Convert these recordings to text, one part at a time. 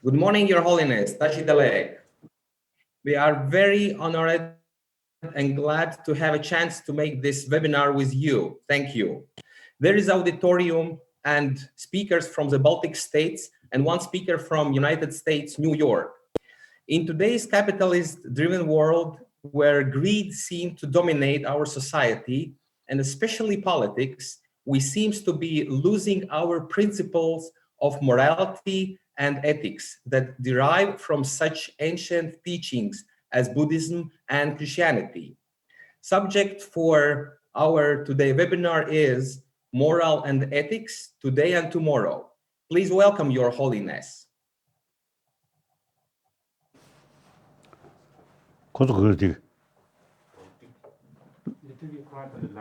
Good morning, Your Holiness, Tashi Delek. We are very honored and glad to have a chance to make this webinar with you. Thank you. There is auditorium and speakers from the Baltic states and one speaker from United States, New York. In today's capitalist-driven world where greed seems to dominate our society, and especially politics, we seem to be losing our principles of morality and ethics that derive from such ancient teachings as Buddhism and Christianity. Subject for our today webinar is Moral and Ethics, Today and Tomorrow. Please welcome Your Holiness.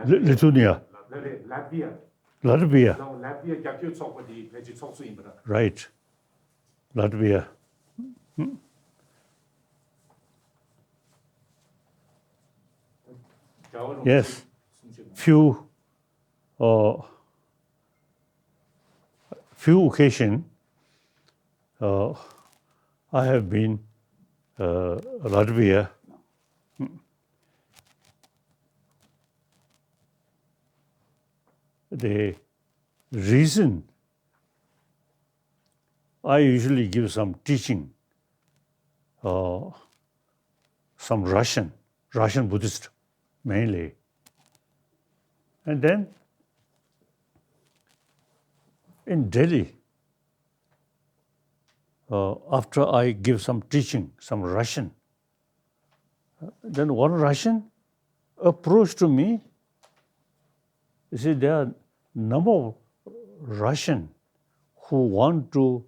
Lithuania. Latvia. Right. Latvia. Yes. Few occasions I have been Latvia. The reason I usually give some teaching, some Russian Buddhist mainly. And then in Delhi, after I give some teaching, some Russian, then one Russian approached to me. You see, there are number of Russian who want to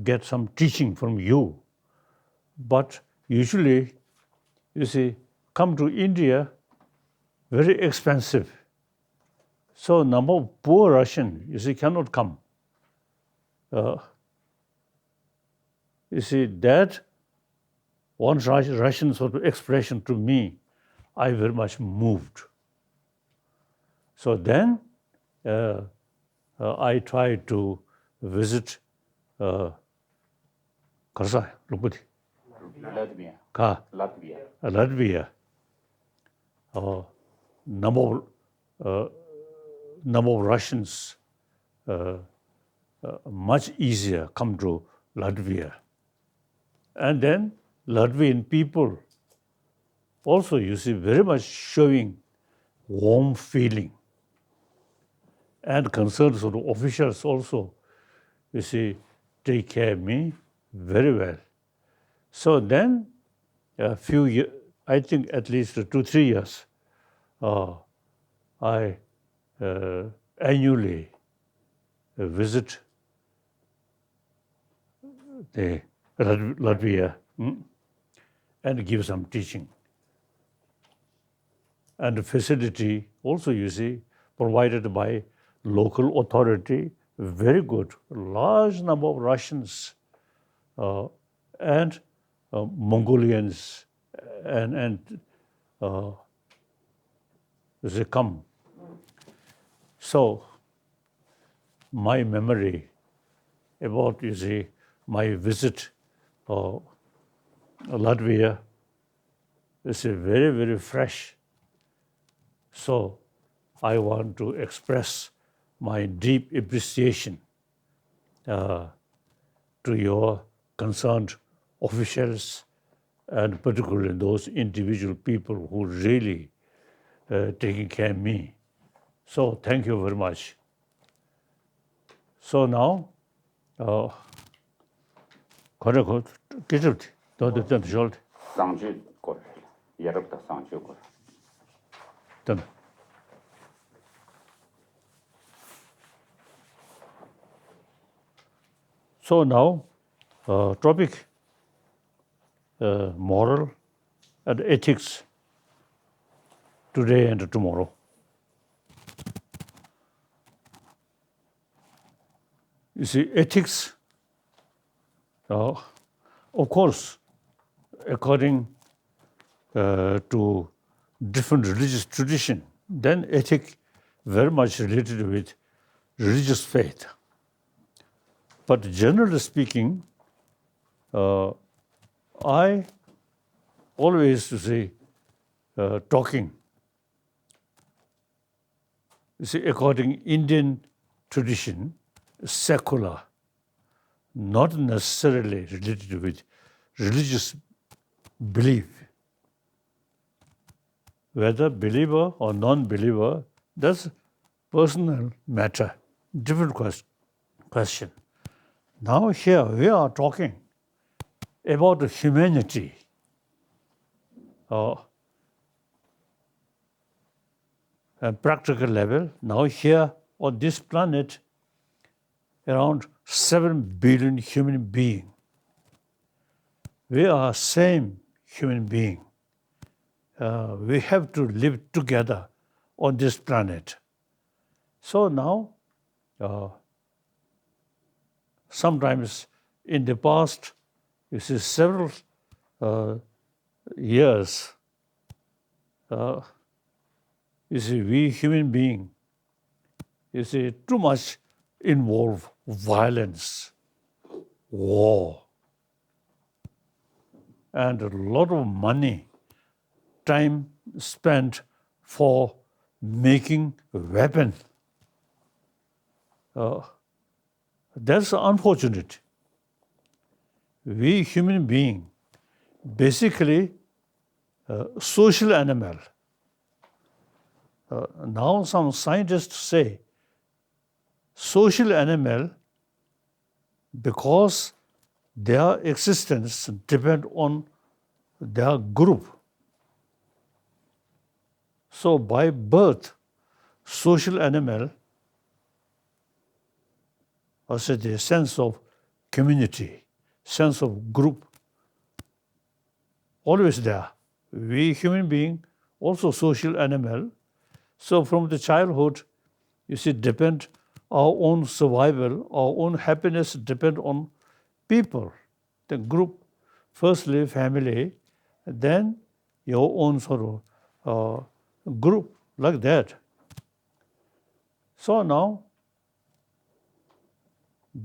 get some teaching from you, but usually, you see, come to India, very expensive. So number of poor Russian, you see, cannot come. You see, that one Russian sort of expression to me, I very much moved. So then I tried to visit Latvia. Number of Russians much easier come to Latvia. And then Latvian people also, you see, very much showing warm feeling. And concerned sort of officials also, you see, take care of me very well. So then, a few years, I think at least 2-3 years, I annually visit the Latvia and give some teaching. And the facility also, you see, provided by local authority, very good, large number of Russians and Mongolians and they come. So my memory about, you see, my visit Latvia is very, very fresh. So I want to express my deep appreciation to your concerned officials and particularly those individual people who really taking care of me. So thank you very much. So now, So now, topic, moral and ethics, today and tomorrow. You see, ethics, of course, according to different religious tradition, then ethic very much related with religious faith. But generally speaking, I always say talking. You see, according Indian tradition, secular, not necessarily related with religious belief. Whether believer or non-believer, that's personal matter, different question. Now here we are talking about humanity. At practical level, now here on this planet, around 7 billion human beings. We are same human being. We have to live together on this planet. So now, sometimes in the past, you see several years, you see we human beings, you see too much involve violence, war, and a lot of money, time spent for making a weapon. That's unfortunate. We human beings, basically social animal. Now some scientists say social animal because their existence depends on their group. So by birth, social animal, also the sense of community, sense of group, always there. We human being also social animal. So from the childhood, you see, depend our own survival, our own happiness depend on people, the group, firstly family, then your own sort of group, like that. So now,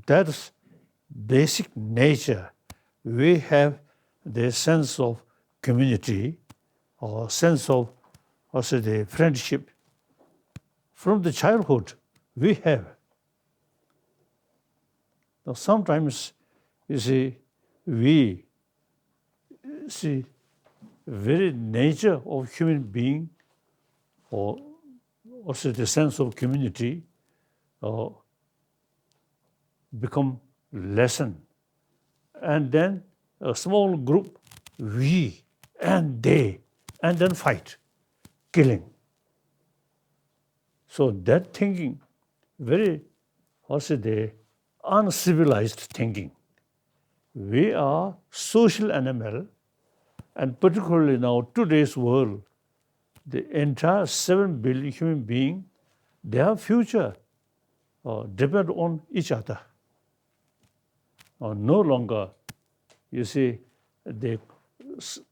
that's basic nature. We have the sense of community or sense of also the friendship. From the childhood, we have. Now sometimes, you see, we see very nature of human being or also the sense of community become lessen. And then a small group, we and they, and then fight, killing. So that thinking, very, also the uncivilized thinking. We are social animal, and particularly now today's world, the entire 7 billion human beings, their future depend on each other. No longer, you see, the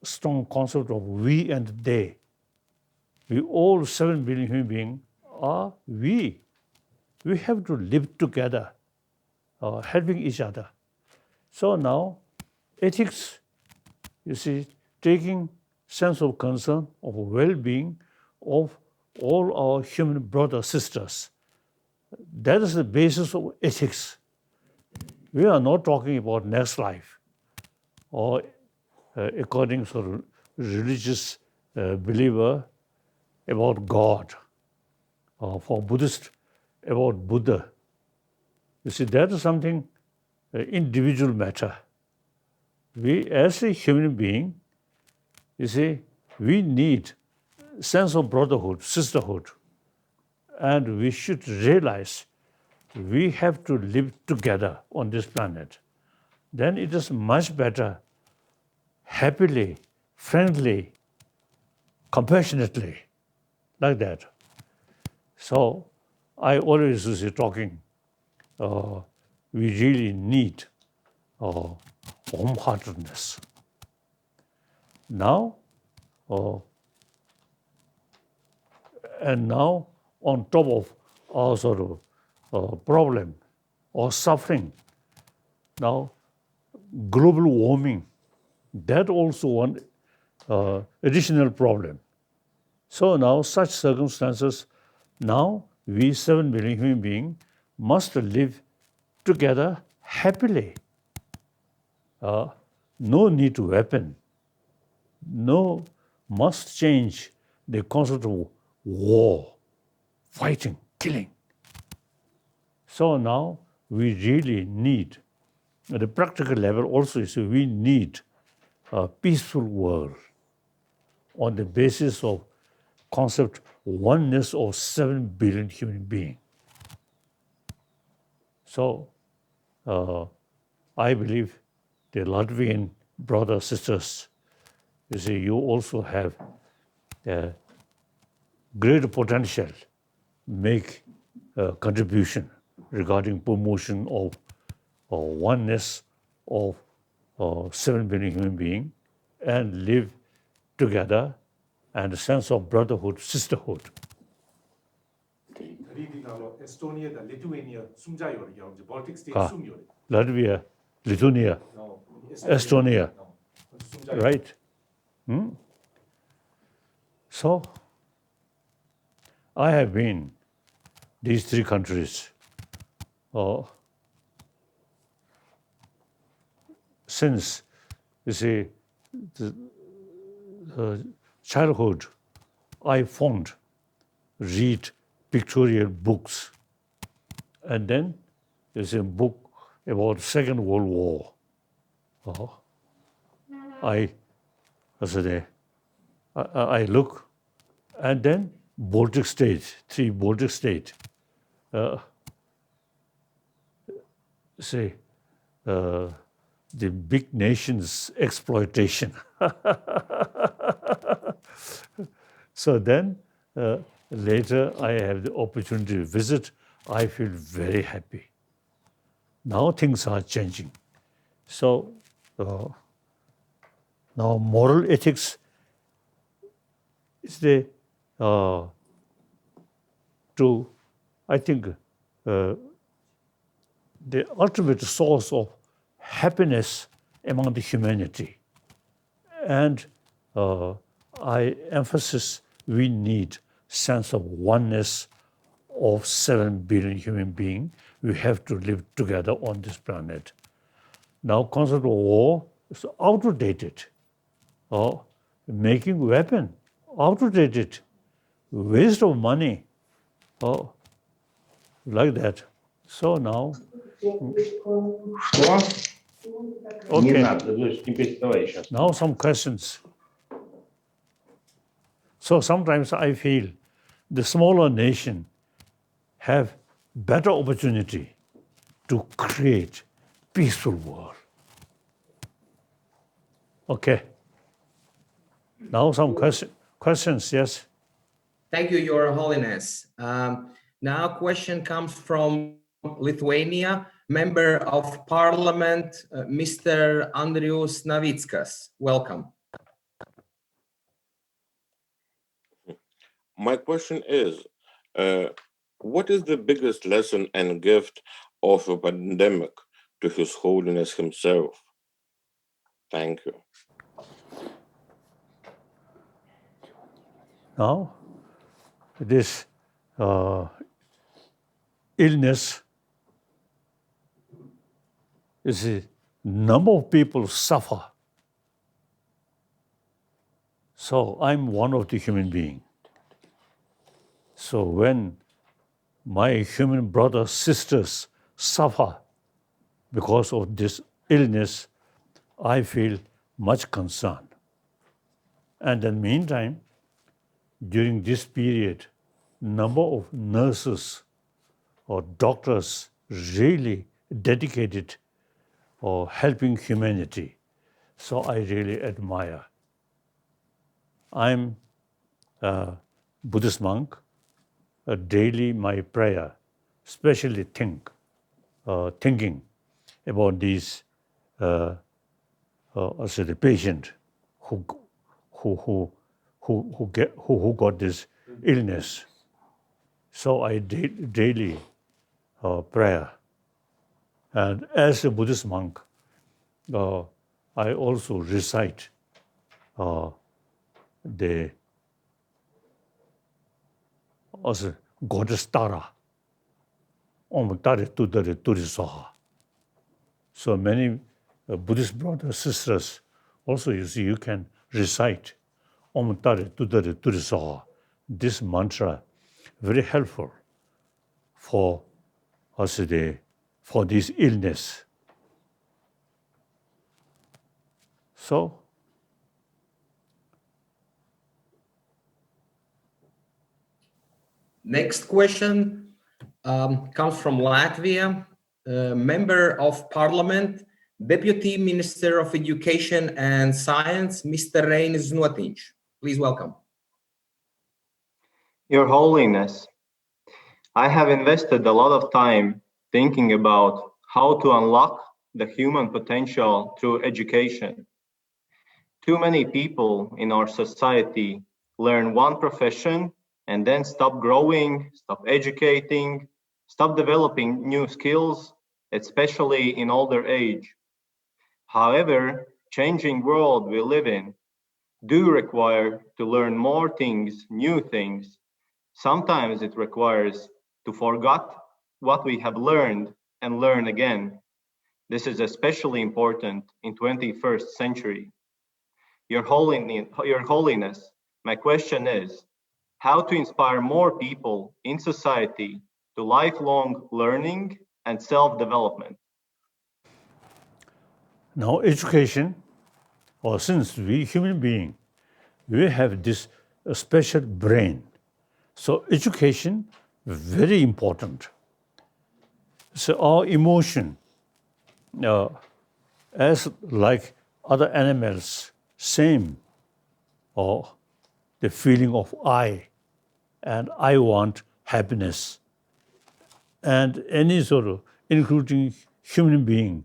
strong concept of we and they. We all 7 billion human beings are we. We have to live together, helping each other. So now, ethics, you see, taking sense of concern, of well-being of all our human brothers, sisters. That is the basis of ethics. We are not talking about next life or according to religious believer about God, or for Buddhist about Buddha. You see, that is something individual matter. We as a human being, you see, we need sense of brotherhood, sisterhood, and we should realize we have to live together on this planet. Then it is much better, happily, friendly, compassionately, like that. So I always say talking, we really need warm-heartedness. Now, and now on top of our sort of problem or suffering. Now, global warming, that also one additional problem. So now, such circumstances, now we 7 billion human beings must live together happily. No need to weapon. No must change the concept of war, fighting, killing. So now we really need, at the practical level also, we need a peaceful world on the basis of concept oneness of 7 billion human beings. So I believe the Latvian brothers, sisters, you also have great potential, make a contribution regarding promotion of oneness of 7 billion human beings and live together and a sense of brotherhood, sisterhood. 에스토니아다, 리투아니아 숨자요리요. 이제 발틱 스테이트 아. 숨요리. Latvia, Lithuania, Estonia, right? So I have been these 3 countries since, the childhood. I found, read pictorial books, and then there's a book about Second World War. I look, and then Baltic states, 3 Baltic states, the big nations' exploitation. So then later I have the opportunity to visit. I feel very happy. Now things are changing. So now moral ethics is I think, the ultimate source of happiness among the humanity. And I emphasize we need sense of oneness of 7 billion human beings. We have to live together on this planet. Now, concept of war is outdated. Making weapon, outdated. Waste of money, like that. So now, Что? Не okay. надо, не переставай сейчас. Now some questions. So sometimes I feel the smaller nation have better opportunity to create peaceful world. Okay. Now some questions, yes? Thank you, Your Holiness. Now question comes from Lithuania, Member of Parliament, Mr. Andrius Navickas. Welcome. My question is, what is the biggest lesson and gift of a pandemic to His Holiness himself? Thank you. Now, this illness is a number of people suffer. So I'm one of the human beings. So when my human brothers, sisters suffer because of this illness, I feel much concerned. And in the meantime, during this period, number of nurses or doctors really dedicated or helping humanity. So I really admire. I'm a Buddhist monk. Daily my prayer, especially thinking about these, also the patient who got this illness. So I daily prayer. And as a Buddhist monk, I also recite the goddess Tara, Om Tare Tudare Turisaha. So many Buddhist brothers, sisters, also you can recite Om Tare Tudare Turisaha. This mantra, very helpful for us for this illness. So, next question comes from Latvia, Member of Parliament, Deputy Minister of Education and Science, Mr. Reinis Znotiņš. Please welcome. Your Holiness, I have invested a lot of time thinking about how to unlock the human potential through education. Too many people in our society learn one profession and then stop growing, stop educating, stop developing new skills, especially in older age. However, changing world we live in do require to learn more things, new things. Sometimes it requires to forget what we have learned and learn again. This is especially important in 21st century. Your Holiness, my question is, how to inspire more people in society to lifelong learning and self-development? now education, or since we human being, we have this special brain. So education, very important. So our emotion, as like other animals, same, or the feeling of I, and I want happiness. And any sort of, including human being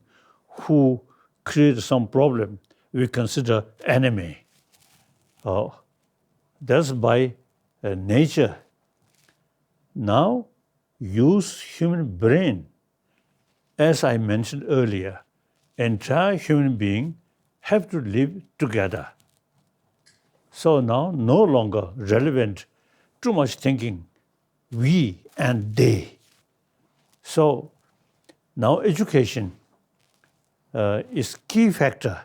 who create some problem, we consider enemy. That's by nature. Now, use human brain. As I mentioned earlier, entire human being have to live together. So now, no longer relevant, too much thinking, we and they. So now education is key factor.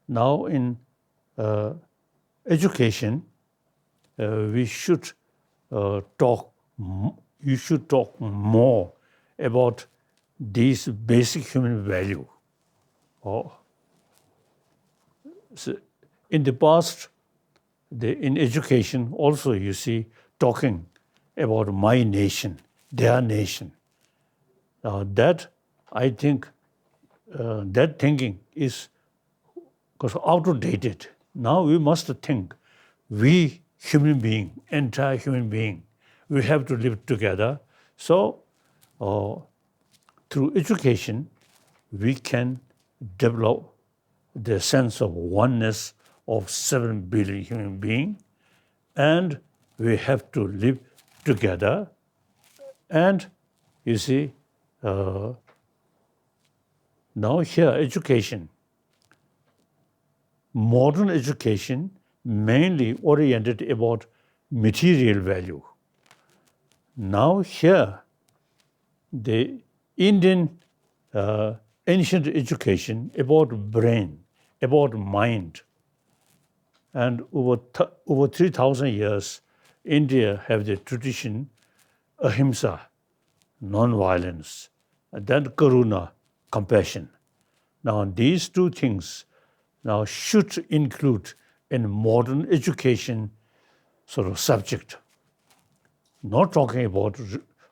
Now in education, we should talk. You should talk more about these basic human value. So in the past, in education also you see talking about my nation, their nation. That I think that thinking is outdated. Now we must think, we human being, entire human being, we have to live together. So through education, we can develop the sense of oneness of 7 billion human beings, and we have to live together. And you see, now here education, modern education mainly oriented about material value. Now here, the Indian ancient education about brain, about mind, and over 3,000 years, India have the tradition, ahimsa, non-violence, and then karuna, compassion. Now these two things now should include in modern education sort of subject. Not talking about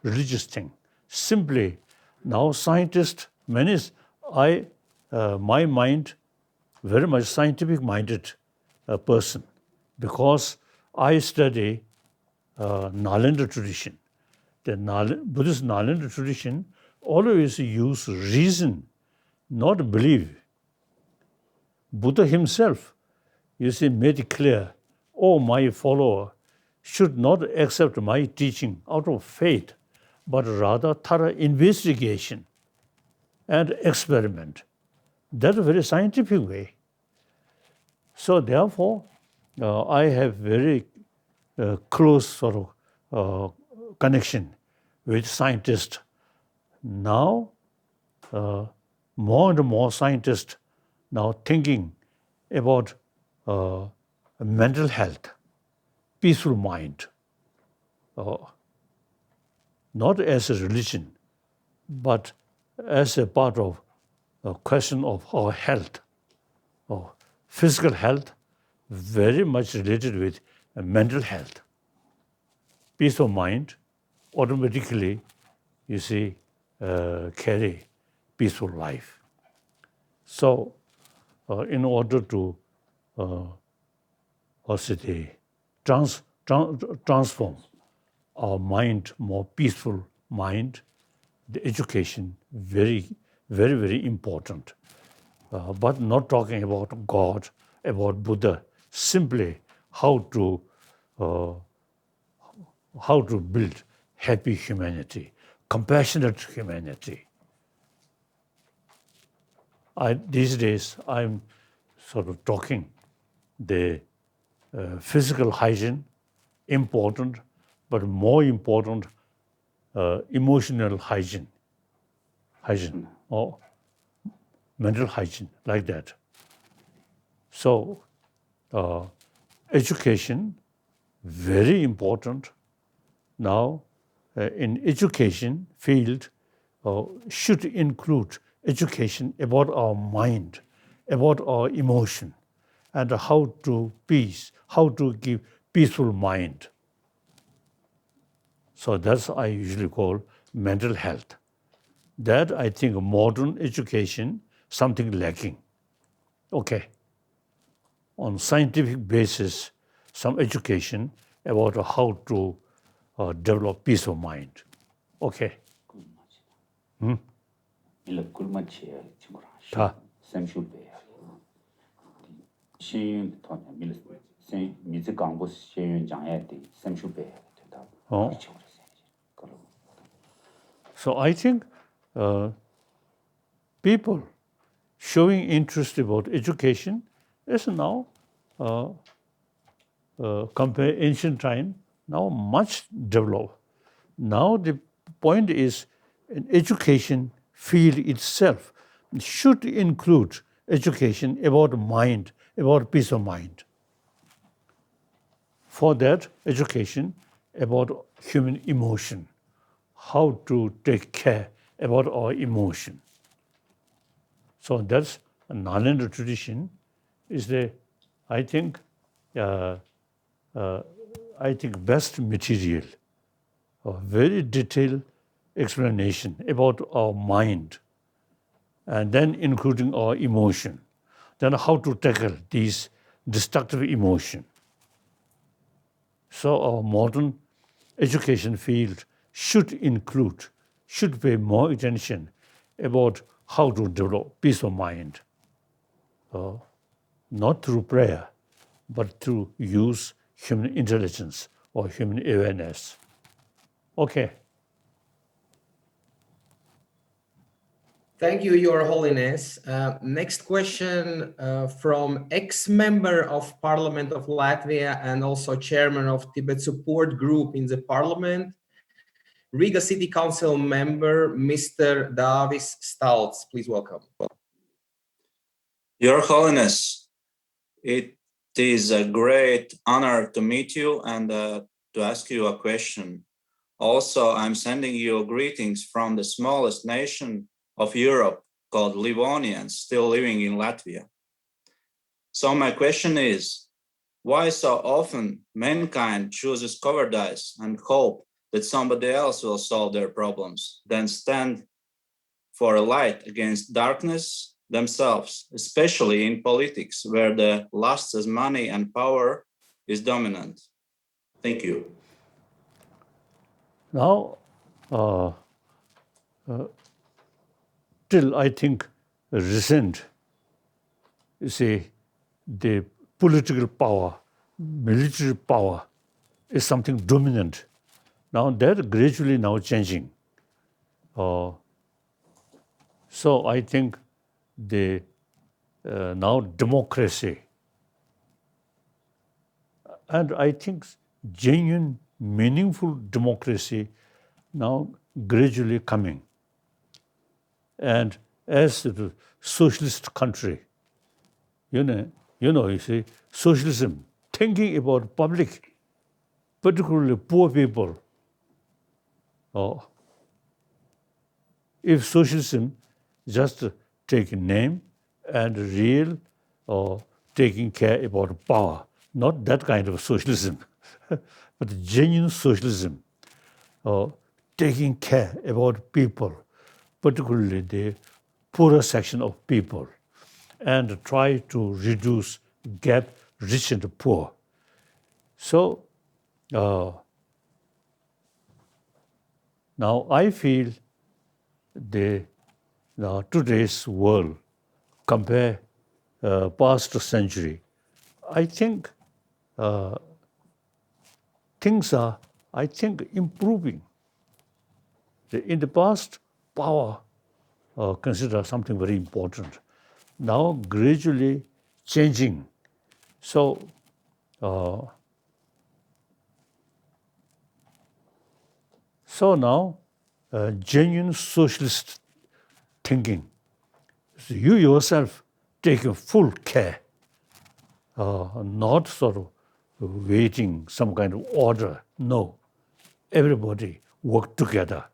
religious thing. Simply, now scientists, my mind, very much scientific minded person, because I study Nalanda tradition. The Buddhist Nalanda tradition always use reason, not belief. Buddha himself, you see, made it clear, oh, my follower should not accept my teaching out of faith, but rather thorough investigation and experiment. That's a very scientific way. So therefore, I have very close sort of connection with scientists. Now, more and more scientists now thinking about mental health, peaceful mind, not as a religion, but as a part of a question of our health, or physical health, very much related with mental health. Peace of mind automatically, you see, carry peaceful life. So, in order to transform our mind, more peaceful mind, the education very, very, very important. But not talking about God, about Buddha, simply how to build happy humanity, compassionate humanity. These days, I'm sort of talking the physical hygiene, important, but more important, emotional hygiene or mental hygiene, like that. So, education, very important. Now, in education field, should include education about our mind, about our emotion, and how to give peaceful mind. So that's I usually call mental health. That I think modern education, something lacking. Okay. On scientific basis, some education about how to develop peace of mind. Okay. 다. So I think people showing interest about education is now, compare ancient time, now much developed. Now the point is, an education field itself should include education about mind, about peace of mind. For that, education about human emotion, how to take care about our emotion. So that's a Nalanda tradition is the, I think best material, a very detailed explanation about our mind, and then including our emotion, then how to tackle these destructive emotion. So our modern education field should pay more attention about how to develop peace of mind, not through prayer, but to use human intelligence or human awareness. Okay. Thank you, Your Holiness. Next question from ex-member of Parliament of Latvia and also chairman of Tibet Support Group in the Parliament, Riga City Council member, Mr. Dāvis Stalts. Please welcome. Your Holiness, it is a great honor to meet you and to ask you a question. Also, I'm sending you greetings from the smallest nation of Europe called Livonians, still living in Latvia. So my question is, why so often mankind chooses cowardice and hope that somebody else will solve their problems, then stand for a light against darkness themselves, especially in politics, where the lust of money and power is dominant? Thank you. Now, till I think recent, you see, the political power, military power is something dominant. Now that gradually now changing. So I think the now democracy, and I think genuine, meaningful democracy now gradually coming. And as the socialist country, you see, socialism, thinking about public, particularly poor people. If socialism just take name and real or taking care about power, not that kind of socialism, but genuine socialism, taking care about people, particularly the poorer section of people, and try to reduce gap rich and poor. So now I feel today's world compare past century. I think things are, improving. In the past, power considered something very important. Now gradually changing. So now genuine socialist thinking. So you yourself taking full care, not sort of waiting some kind of order. No, everybody work together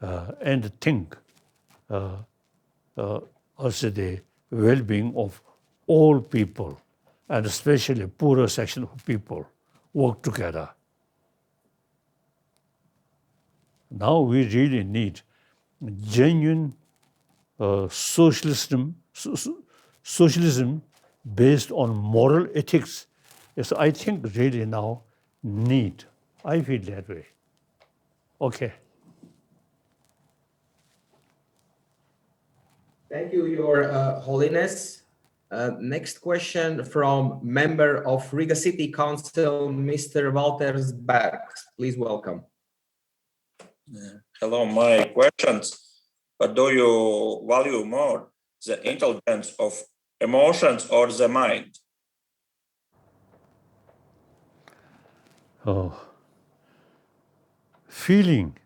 and think also the well-being of all people, and especially poorer section of people work together. Now we really need genuine socialism based on moral ethics. Yes, I think really now need. I feel that way. Okay. Thank you, Your Holiness. Next question from member of Riga City Council, Mr. Walters Berg. Please welcome. Hello, my questions. But do you value more the intelligence of emotions or the mind? Feeling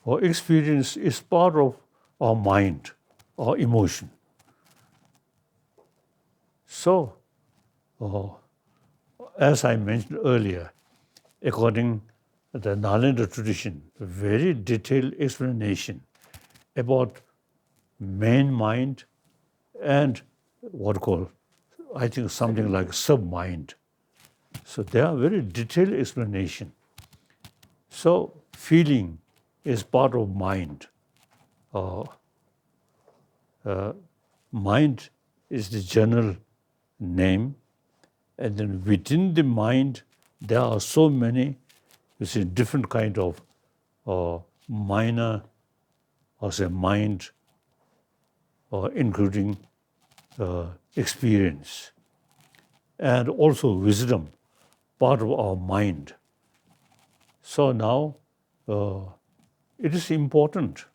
or experience is part of our mind or emotion. So, as I mentioned earlier, according to the Nalanda tradition, very detailed explanation about main mind and what called, I think, something like sub-mind. So there are very detailed explanation. So feeling is part of mind. Mind is the general name, and then within the mind there are so many, you see, different kind of minor, or say mind, including experience, and also wisdom, part of our mind. So now it is important,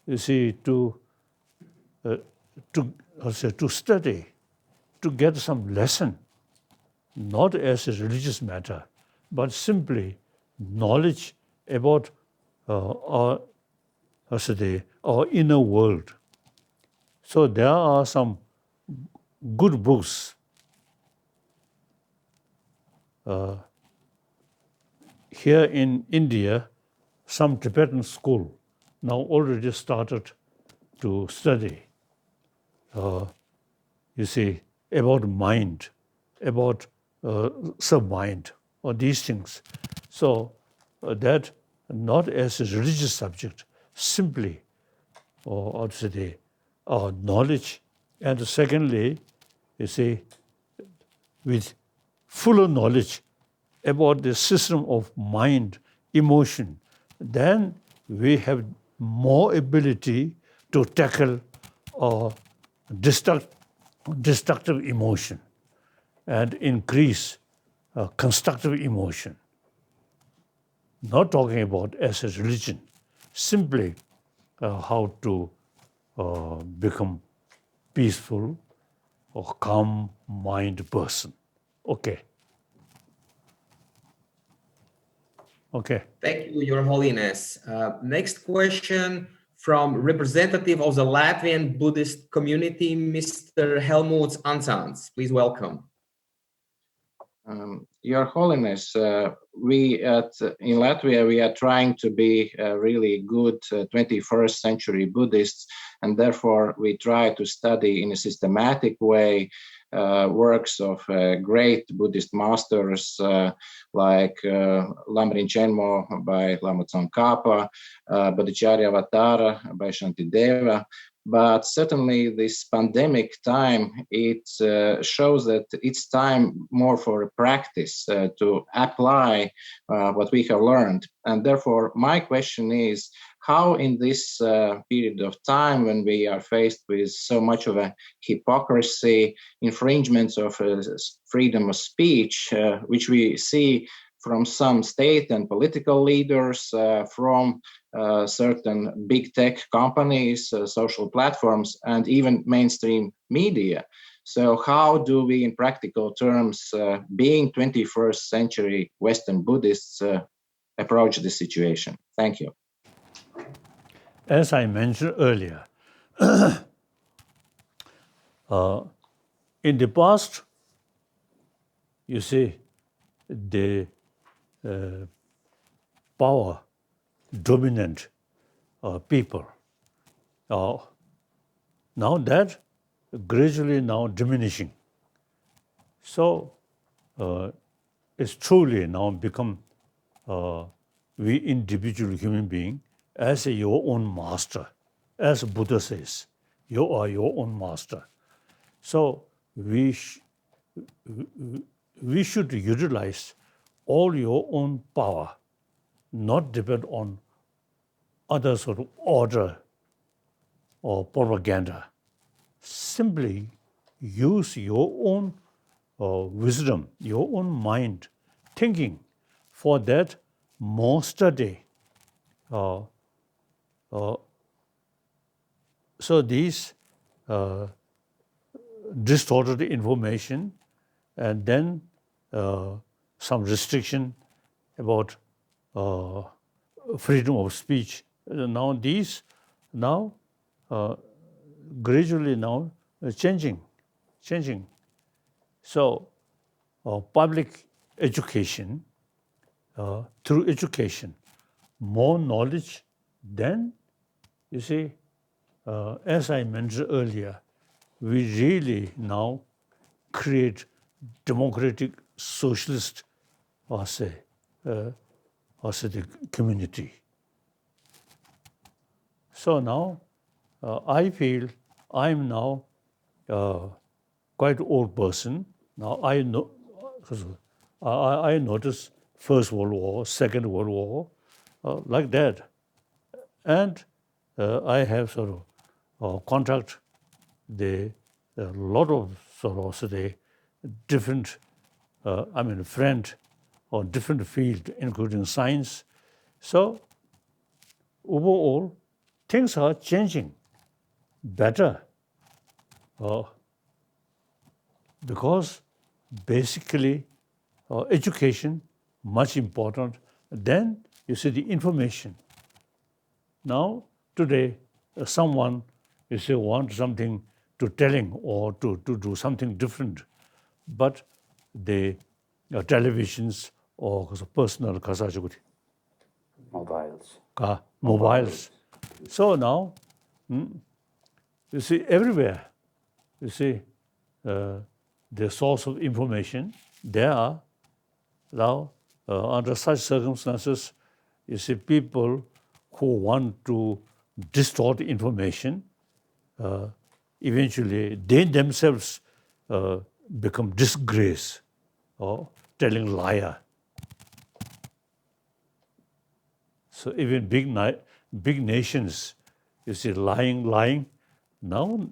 you see, to study, to get some lesson, not as a religious matter, but simply knowledge about our inner world. So there are some good books. Here in India, some Tibetan school now already started to study, you see, about mind, about sub-mind, or these things. So that not as a religious subject, simply, or say, knowledge. And secondly, you see, with fuller knowledge about the system of mind, emotion, then we have more ability to tackle destructive emotion and increase constructive emotion. Not talking about as a religion, simply how to become peaceful or calm mind person. Okay. Okay. Thank you, Your Holiness. Next question from representative of the Latvian Buddhist community, Mr. Helmuts Ansants. Please welcome. Your Holiness, in Latvia, we are trying to be really good 21st century Buddhists, and therefore we try to study in a systematic way works of great Buddhist masters like Lamrin Chenmo by Lama Tsongkhapa, Bodhicharya Avatara by Shantideva. But certainly this pandemic time, it shows that it's time more for practice to apply what we have learned. And therefore, my question is, how in this period of time when we are faced with so much of a hypocrisy, infringements of freedom of speech, which we see from some state and political leaders, from certain big tech companies, social platforms, and even mainstream media. So how do we, in practical terms, being 21st century Western Buddhists, approach this situation? Thank you. As I mentioned earlier, in the past, you see, the power dominant people. Now that gradually now diminishing. So it's truly now become we individual human being as your own master. As Buddha says, you are your own master. So we should utilize all your own power, not depend on other sort of order or propaganda. Simply use your own wisdom, your own mind, thinking. For that, more study. So these distorted information, and then some restriction about freedom of speech. Now these gradually now changing. So public education, through education, more knowledge, then you see, as I mentioned earlier, we really now create democratic socialist the community. So now I feel I'm now quite old person. Now I know I noticed First World War, Second World War, like that, and I have sort of contact a lot of sort of the different friend or different field, including science. So overall, things are changing better because basically education much important. Then you see the information. Now today, someone you say want something to telling or to do something different, but the televisions or personal mobiles. So now you see everywhere. You see the source of information. There are now under such circumstances, you see people who want to distort information. Eventually, they themselves become disgrace or telling liar. So even big nations, you see, lying. Now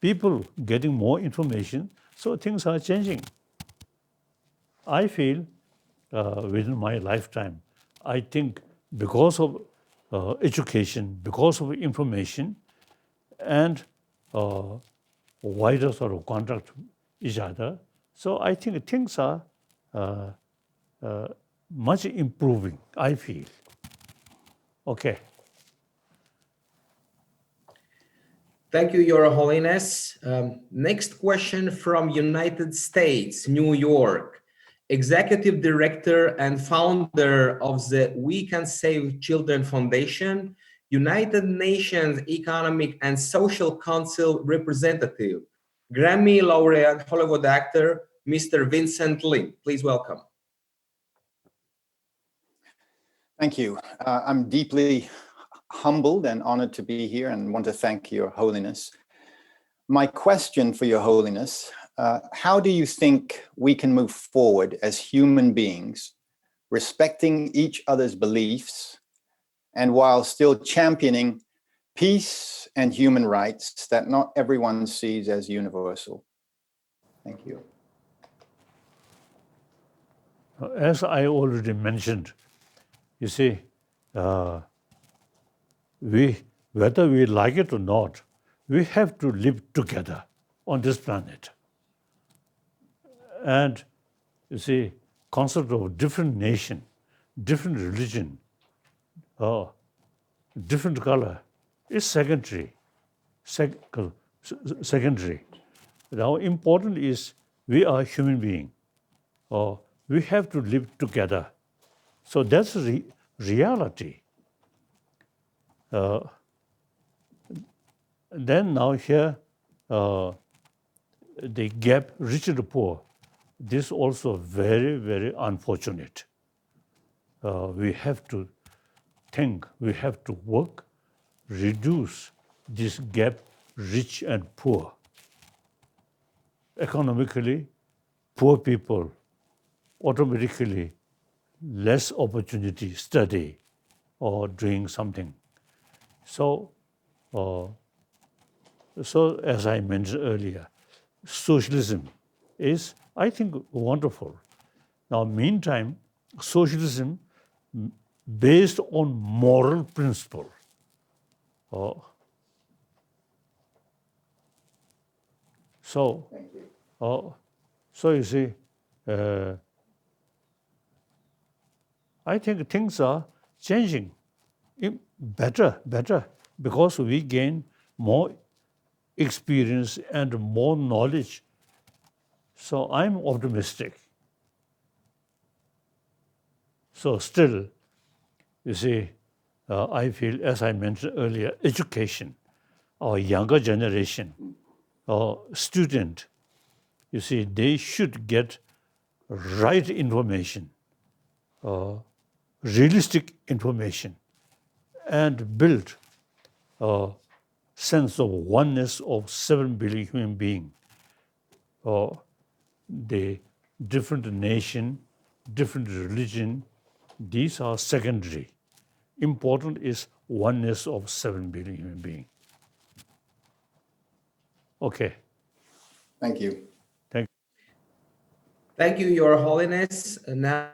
people getting more information, so things are changing. I feel within my lifetime, I think because of education because of information and wider sort of contact with each other. So I think things are much improving, I feel. Okay. Thank you, Your Holiness. Next question from United States, New York. Executive Director and founder of the We Can Save Children Foundation, United Nations Economic and Social Council representative, Grammy laureate Hollywood actor, Mr. Vincent Lim. Please welcome. Thank you. I'm deeply humbled and honored to be here and want to thank Your Holiness. My question for Your Holiness, how do you think we can move forward as human beings, respecting each other's beliefs, and while still championing peace and human rights that not everyone sees as universal? Thank you. As I already mentioned, you see, whether we like it or not, we have to live together on this planet. And you see, concept of different nation, different religion, different color is secondary. Secondary. Now, important is we are human beings. We have to live together. So that's the reality. Then now here, the gap rich and poor, this also very, very unfortunate. We have to think, we have to work, reduce this gap rich and poor. Economically, poor people automatically less opportunity study or doing something. So as I mentioned earlier, socialism is, I think, wonderful. Now, meantime, socialism based on moral principle. So you see, I think things are changing better, because we gain more experience and more knowledge. So I'm optimistic. So still, you see, I feel, as I mentioned earlier, education, our younger generation, our student, you see, they should get right information, realistic information, and build a sense of oneness of 7 billion human beings. The different nation, different religion, these are secondary. Important is oneness of 7 billion human beings. Okay. Thank you. Thank you, Your Holiness. Now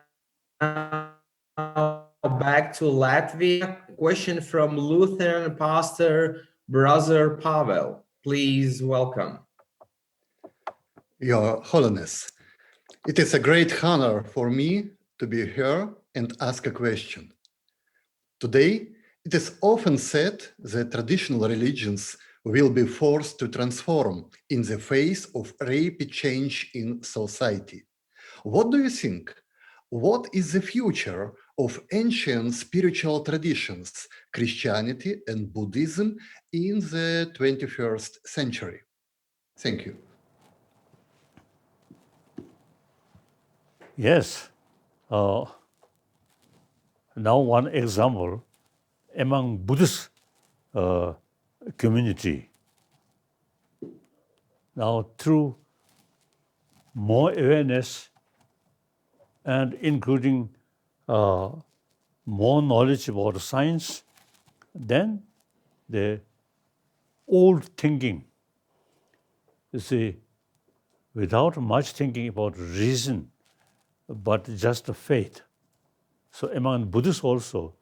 back to Latvia. Question from Lutheran pastor, Brother Pavel. Please welcome. Your Holiness, it is a great honor for me to be here and ask a question. Today, it is often said that traditional religions will be forced to transform in the face of rapid change in society. What do you think? What is the future of ancient spiritual traditions, Christianity and Buddhism in the 21st century? Thank you. Yes. Now one example, among Buddhist community, now through more awareness and including more knowledge about science, then the old thinking, you see, without much thinking about reason, but just faith. So among Buddhists also,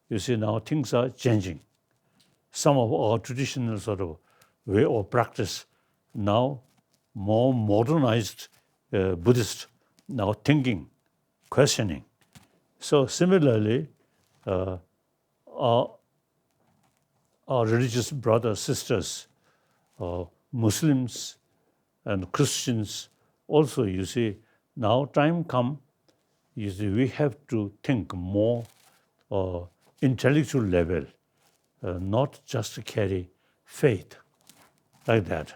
you see now things are changing. Some of our traditional sort of way of practice now more modernized Buddhist now thinking, questioning. So similarly, our religious brothers, sisters, Muslims and Christians also, you see, now time come, you see, we have to think more intellectual level, not just carry faith like that.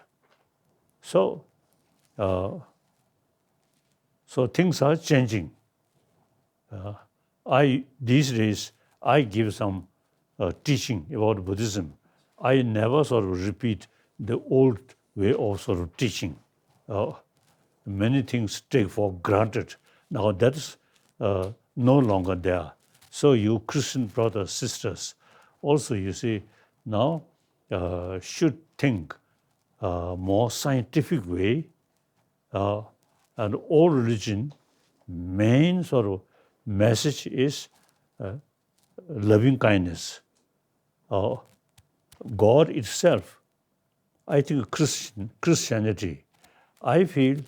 So, so things are changing. These days, I give some teaching about Buddhism. I never sort of repeat the old way of sort of teaching. Many things take for granted. Now that's no longer there. So you Christian brothers, sisters, also you see now should think more scientific way, and all religion main sort of message is loving kindness. God itself, I think Christianity, I feel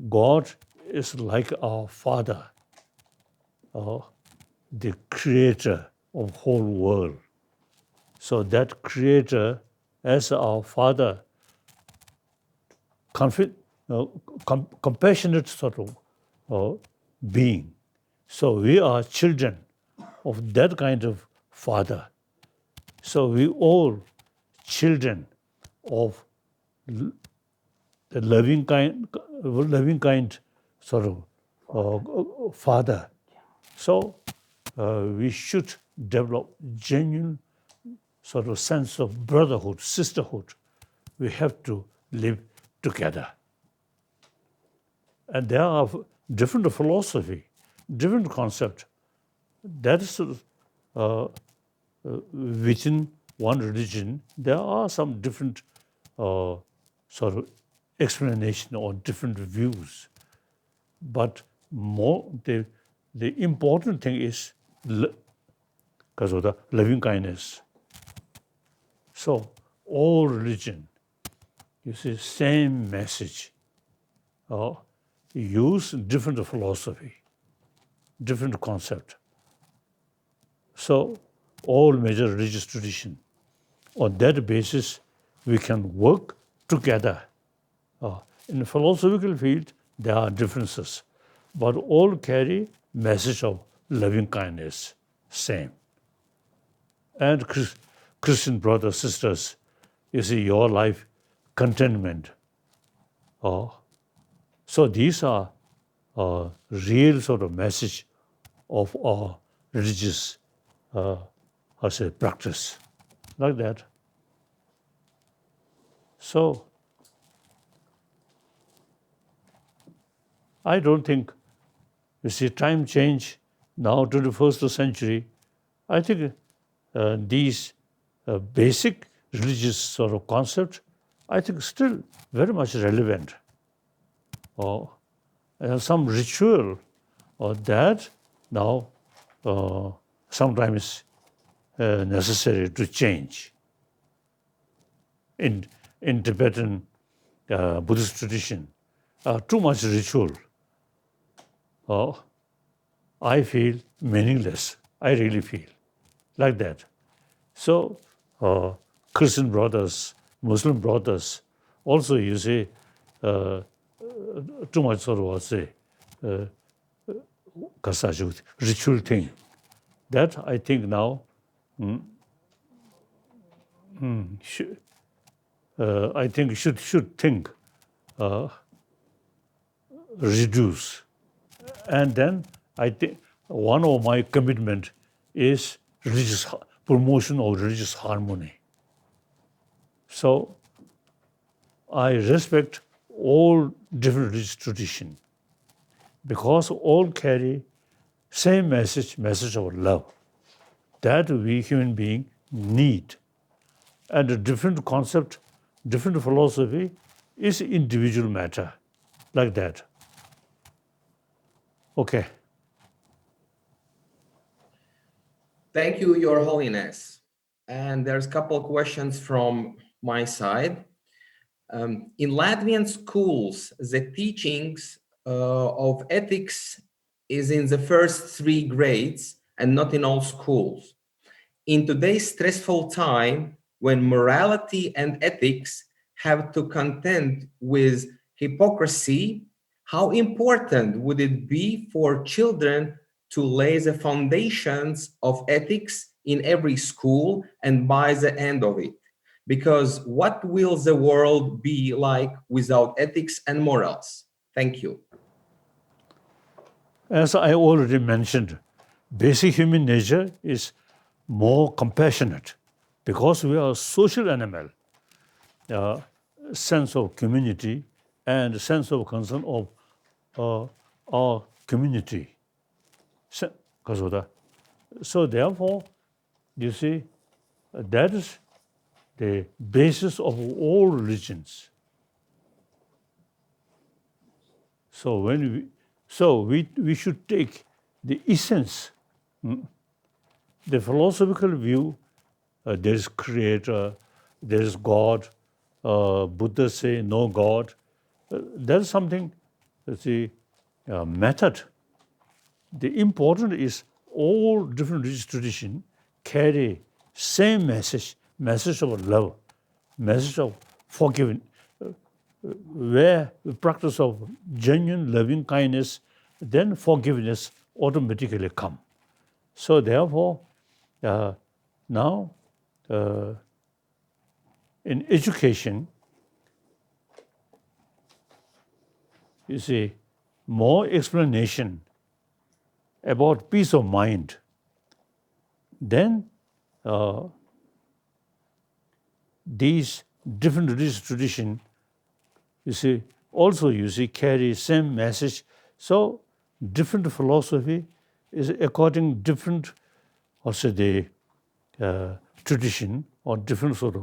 God is like our Father, the creator of whole world. So that creator as our Father, compassionate sort of being. So we are children of that kind of Father. So we all children of the loving kind sort of Father. So we should develop genuine sort of sense of brotherhood, sisterhood. We have to live together. And there are different philosophy, different concept. That is within one religion, there are some different sort of explanation or different views. But more the important thing is because of the loving kindness. So all religion, you see, same message. Use different philosophy, different concept. So all major religious tradition, on that basis, we can work together. In the philosophical field, there are differences, but all carry message of loving kindness, same. And Christian brothers, sisters, you see, your life, contentment. So these are real sort of message of our religious practice, like that. So I don't think, you see, time change now, 21st century, I think these basic religious sort of concept, I think still very much relevant. Some ritual or that now sometimes necessary to change. In Tibetan Buddhist tradition, too much ritual, I feel meaningless. I really feel like that. So Christian brothers, Muslim brothers, also you see too much sort of ritual thing. That I think now I think should think reduce. And then I think one of my commitment is promotion of religious harmony. So I respect all different religious traditions because all carry same message of love that we human beings need. And a different concept, different philosophy is individual matter, like that. Okay. Thank you, Your Holiness. And there's a couple of questions from my side. In Latvian schools, the teachings of ethics is in the first 3 grades and not in all schools. In today's stressful time, when morality and ethics have to contend with hypocrisy, how important would it be for children to lay the foundations of ethics in every school and by the end of it? Because what will the world be like without ethics and morals? Thank you. As I already mentioned, basic human nature is more compassionate because we are a social animal. Sense of community and sense of concern of our community. So therefore, you see, that is the basis of all religions. So we should take the essence, the philosophical view. There is creator, there is God. Buddha say no God. There is something, the method. The important is all different religious traditions carry same message of love, message of forgiving, where the practice of genuine loving kindness, then forgiveness automatically come. So therefore, now in education, you see, more explanation about peace of mind, then these different religious traditions, carry same message. So different philosophy is according different, also the tradition or different sort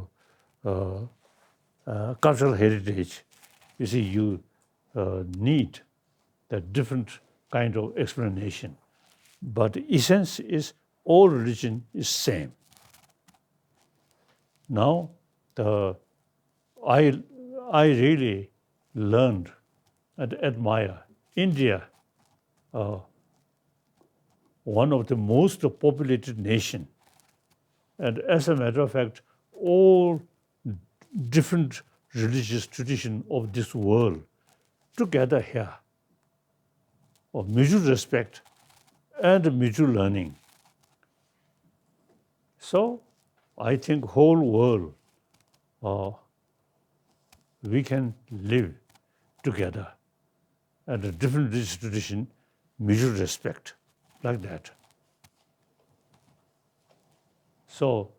of cultural heritage. You need that different kind of explanation. But the essence is all religion is same. Now, I really learned and admire India, one of the most populated nation. And as a matter of fact, all different religious traditions of this world together here, of mutual respect and mutual learning. So I think whole world, we can live together and a different religious tradition, mutual respect, like that. So,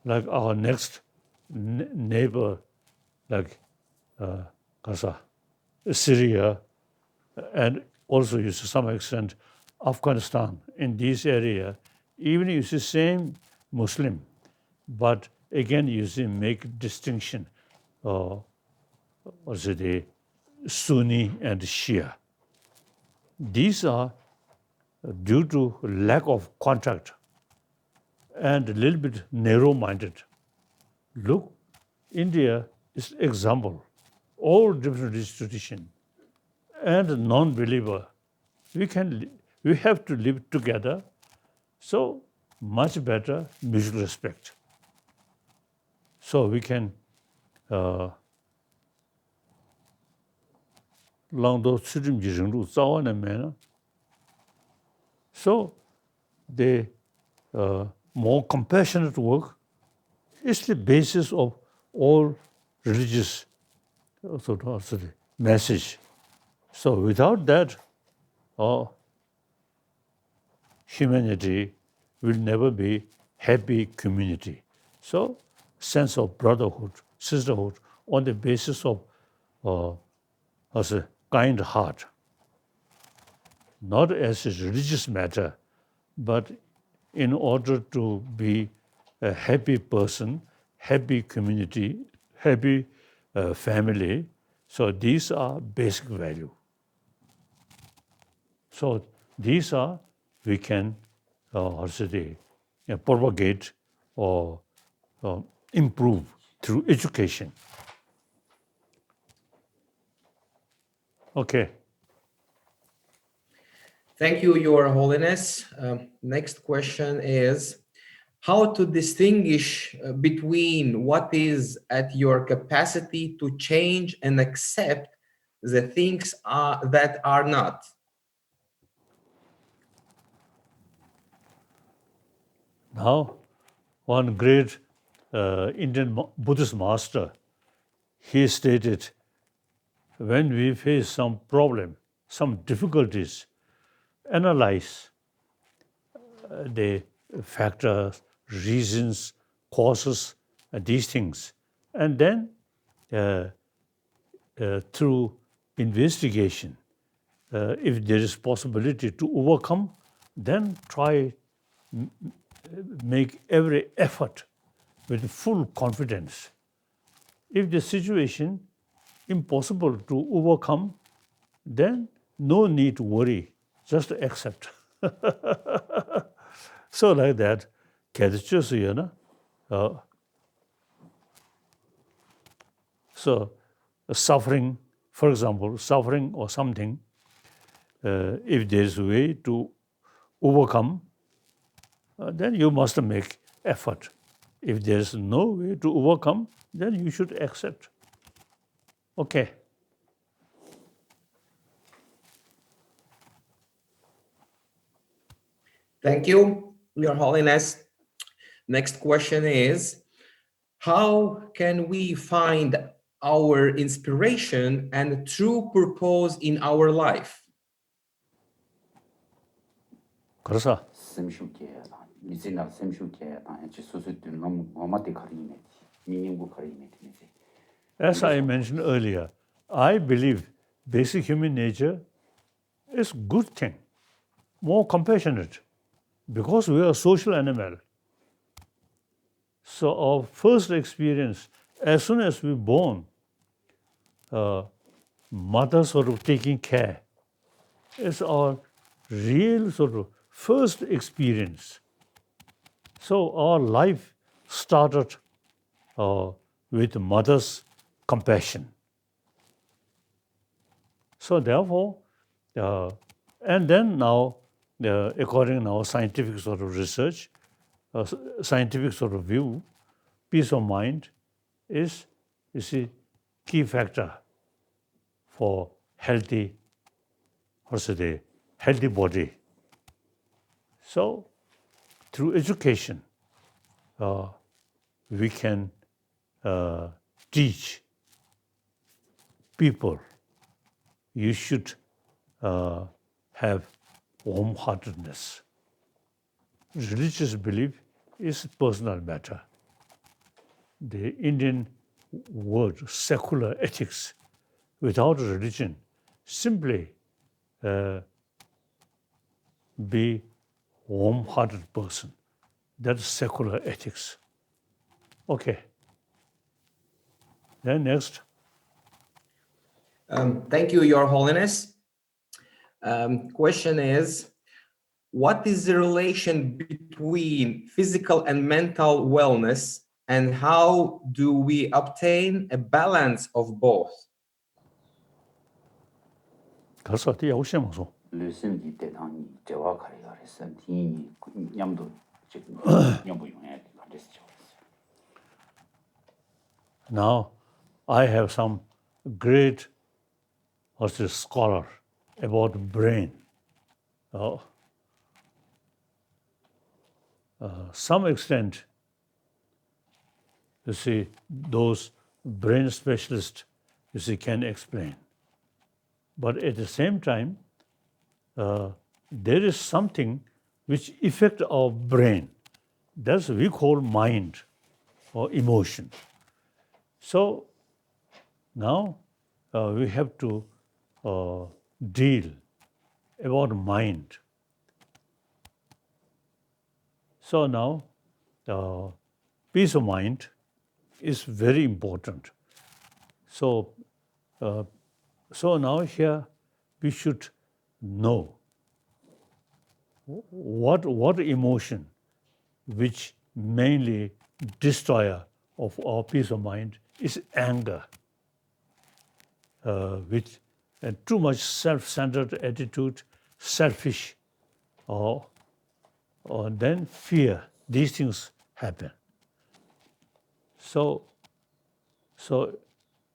like our next neighbor, like Syria, and also to some extent Afghanistan, in this area, even you see same Muslim, but again you see make distinction, also the Sunni and Shia. These are due to lack of contact and a little bit narrow-minded. Look, India is example. All different religious tradition and non-believer, we have to live together. So much better mutual respect. So we can so the more compassionate work is the basis of all religious message. So without that, humanity will never be happy community. So sense of brotherhood, sisterhood on the basis of as a kind heart, not as a religious matter, but in order to be a happy person, happy community, happy family. So these are basic value. So these are, we can propagate or improve through education. Okay. Thank you, Your Holiness. Next question is how to distinguish between what is at your capacity to change and accept the things that are not. Now, one great Indian Buddhist master, he stated, when we face some problem, some difficulties, analyze the factors, reasons, causes, these things. And then through investigation, if there is possibility to overcome, then try make every effort with full confidence. If the situation impossible to overcome, then no need to worry, just accept. So like that, so suffering, for example, suffering or something, if there's a way to overcome, then you must make effort. If there's no way to overcome, then you should accept. Okay. Thank you, Your Holiness. Next question is, how can we find our inspiration and true purpose in our life? 그래서 as I mentioned earlier, I believe basic human nature is good thing, more compassionate, because we are a social animal. So our first experience, as soon as we're born, mother sort of taking care is our real sort of first experience. So our life started with mother's compassion. So therefore, and then now, according to our scientific sort of research, scientific sort of view, peace of mind is, you see, key factor for healthy, healthy body. So through education, we can teach people you should have warm-heartedness. Religious belief is a personal matter. The Indian word secular ethics, without religion, simply be warm-hearted person. That's secular ethics. Okay. Then next. Thank you, Your Holiness. Question is, what is the relation between physical and mental wellness, and how do we obtain a balance of both? Now, I have some great scholar about brain. Some extent, you see, those brain specialists, you see, can explain. But at the same time, there is something which affects our brain. That's what we call mind or emotion. So now we have to deal about mind. So now peace of mind is very important. So now here we should know what emotion which mainly destroyer of our peace of mind is anger, with a too much self-centered attitude, selfish, or then fear. These things happen. So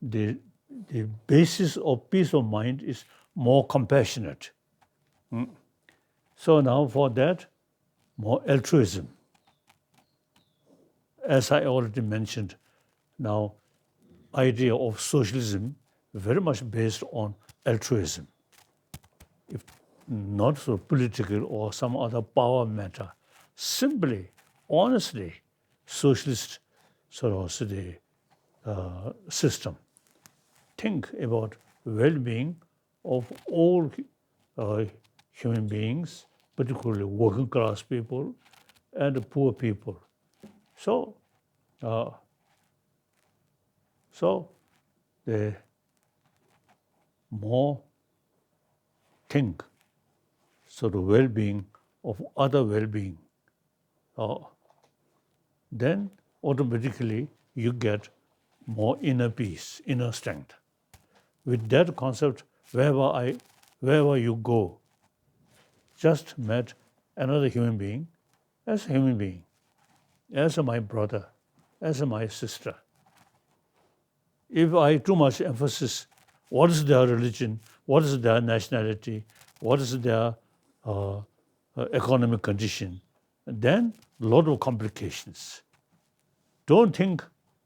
the basis of peace of mind is more compassionate. So now for that, more altruism. As I already mentioned, now idea of socialism very much based on altruism. If not so political or some other power matter, simply, honestly, socialist sort of the system. Think about well-being of all human beings, particularly working class people and poor people. So the more think, so the well-being of other well-being, then automatically you get more inner peace, inner strength. With that concept, wherever you go, just met another human being as a human being, as my brother, as my sister. If I too much emphasis what is their religion, what is their nationality, what is their economic condition, then a lot of complications. Don't think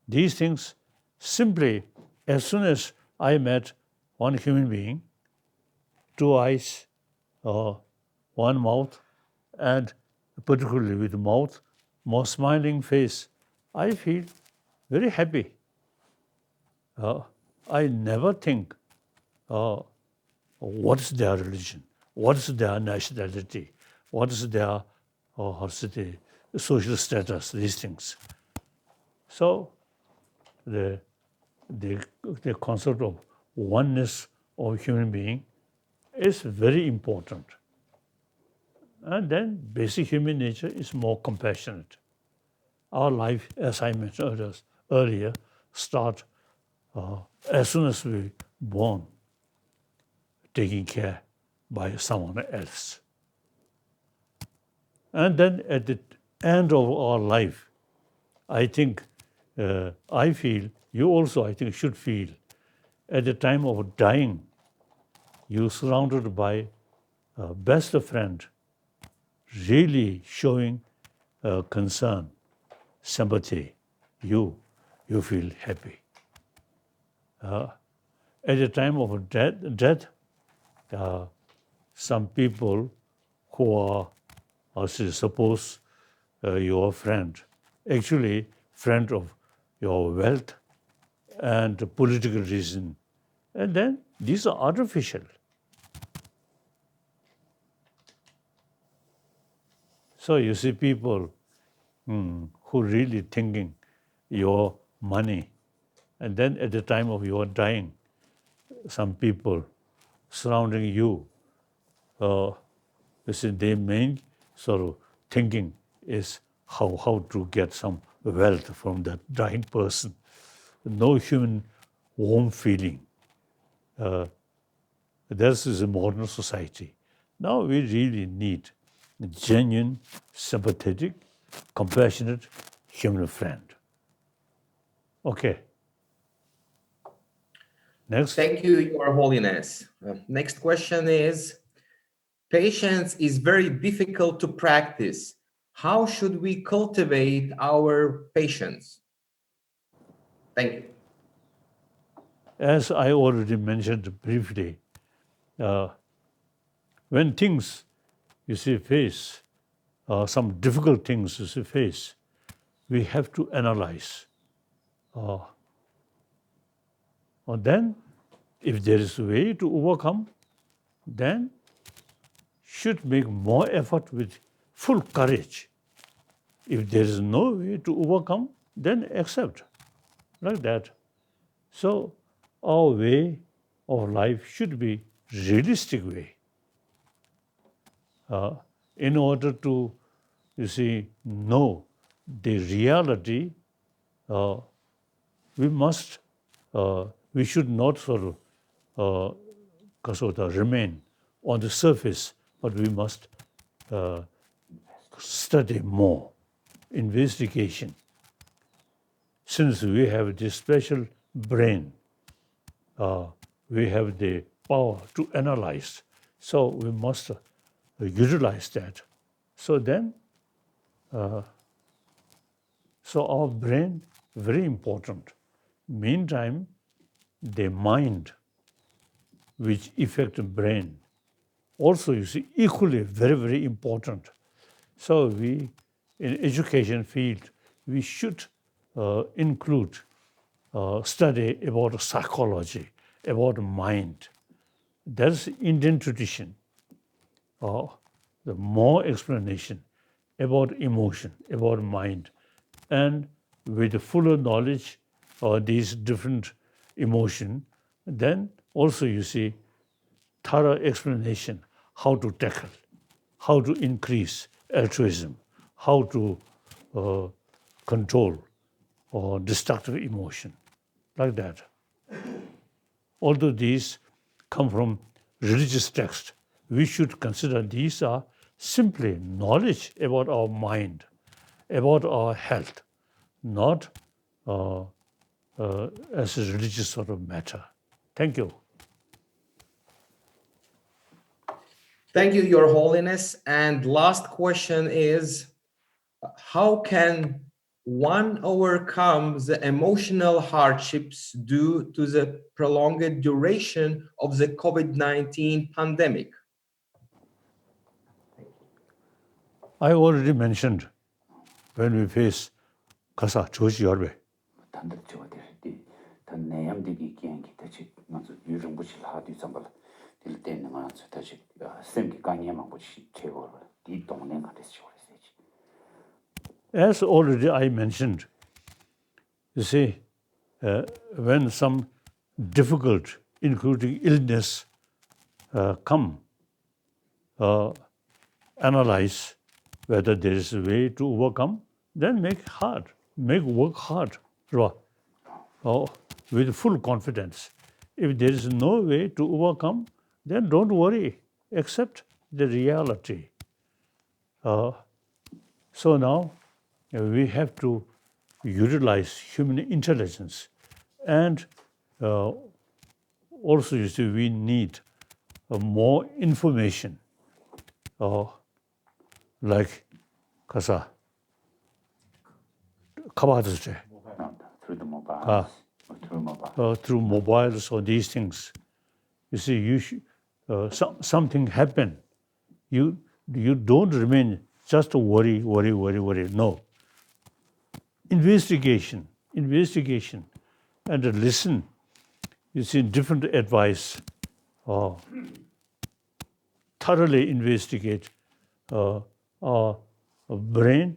these things simply as soon as I met one human being, two eyes, one mouth, and particularly with the mouth, more smiling face, I feel very happy. I never think what is their religion, what is their nationality, what is their social status, these things. So the concept of oneness of human being is very important. And then basic human nature is more compassionate. Our life, as I mentioned earlier, starts as soon as we're born, taken care by someone else. And then at the end of our life, I think, I feel, you also, I think, should feel, at the time of dying, you're surrounded by a best friend, really showing concern, sympathy, you feel happy. At the time of death, some people who are, suppose your friend, actually friend of your wealth and political reason, and then these are artificial. So you see people who really thinking your money, and then at the time of your dying, some people surrounding you, you see, their main sort of thinking is how to get some wealth from that dying person. No human warm feeling. This is a modern society. Now we really need a genuine, sympathetic, compassionate human friend. Okay. Next. Thank you, Your Holiness. Next question is, patience is very difficult to practice. How should we cultivate our patience? Thank you. As I already mentioned briefly, when things you see face, some difficult things you see face, we have to analyze. And then, if there is a way to overcome, then should make more effort with full courage. If there is no way to overcome, then accept, like that. So our way of life should be realistic way. In order to you see, know the reality, we should not sort of remain on the surface, but we must study more, investigation. Since we have this special brain, we have the power to analyze, so we must utilize that. So then, so our brain, very important. Meantime, the mind, which affects the brain, also, you see, equally very, very important. So we, in education field, we should include study about psychology, about mind. That's Indian tradition. The more explanation about emotion, about mind, and with the fuller knowledge of these different emotions, then also you see thorough explanation how to tackle, how to increase altruism, how to control destructive emotion, like that. Although these come from religious texts, we should consider these are simply knowledge about our mind, about our health, not as a religious sort of matter. Thank you. Thank you, Your Holiness. And last question is, how can one overcome the emotional hardships due to the prolonged duration of the COVID-19 pandemic? I already mentioned when we face Kasa Choshi Yorbe. As already I mentioned, you see, when some difficult, including illness, come, analyze whether there is a way to overcome, then make work hard, with full confidence. If there is no way to overcome, then don't worry, accept the reality. So now we have to utilize human intelligence, and also you see we need more information, like Kasa, through the mobile, through mobiles or these things. You see, something happened. You don't remain just to worry. No. Investigation, and listen. You see, different advice. Thoroughly investigate. Our brain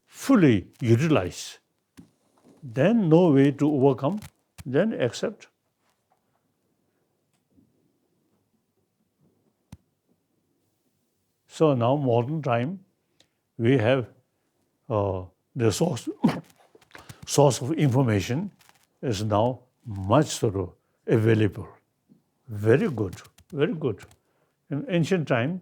fully utilize. Then no way to overcome. Then accept. So now, modern time, we have the source of information is now much sort of available. Very good. In ancient time,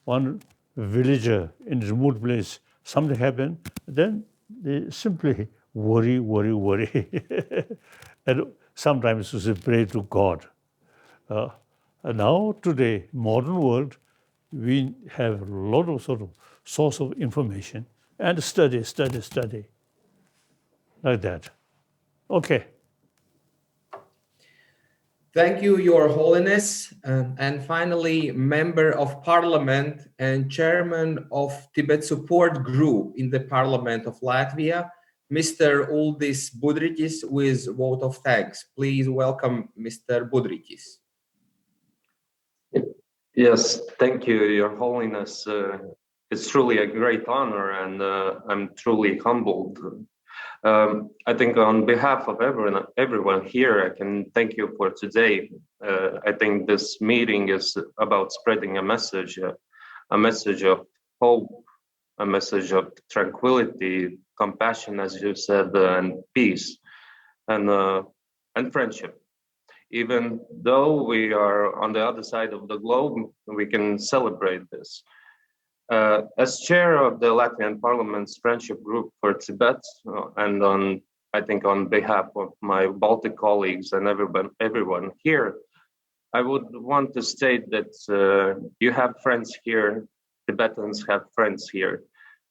one villager in a remote place, something happened, then they simply worry. And sometimes they pray to God. And now, today, modern world, we have a lot of sort of source of information and study, like that. Okay. Thank you, Your Holiness. And finally, Member of Parliament and Chairman of Tibet Support Group in the Parliament of Latvia, Mr. Uldis Budritis, with vote of thanks. Please welcome Mr. Budritis. Yes, thank you, Your Holiness. It's truly a great honor, and I'm truly humbled. I think on behalf of everyone here, I can thank you for today. I think this meeting is about spreading a message of hope, a message of tranquility, compassion, as you said, and peace, and friendship. Even though we are on the other side of the globe, we can celebrate this. As chair of the Latvian Parliament's Friendship Group for Tibet, and I think on behalf of my Baltic colleagues and everyone here, I would want to state that you have friends here, Tibetans have friends here,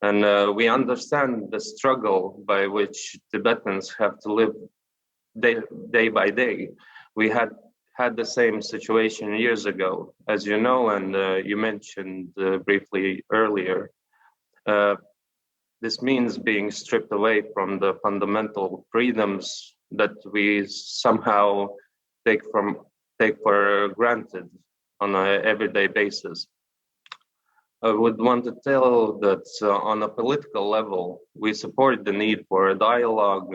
and we understand the struggle by which Tibetans have to live day by day. We had the same situation years ago, as you know, and you mentioned briefly earlier. This means being stripped away from the fundamental freedoms that we somehow take for granted on an everyday basis. I would want to tell that on a political level, we support the need for a dialogue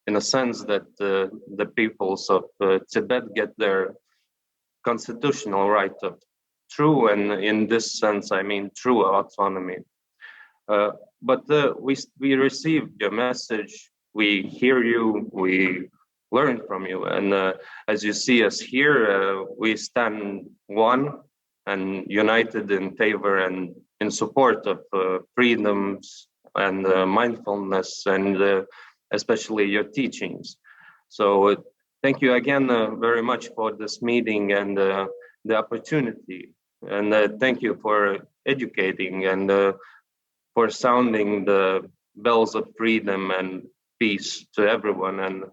in a sense that the peoples of Tibet get their constitutional right of true, and in this sense, I mean true autonomy. But we received your message, we hear you, we learn from you, and as you see us here, we stand one and united in favor and in support of freedoms and mindfulness, and especially your teachings. So thank you again very much for this meeting and the opportunity, and thank you for educating and for sounding the bells of freedom and peace to everyone, and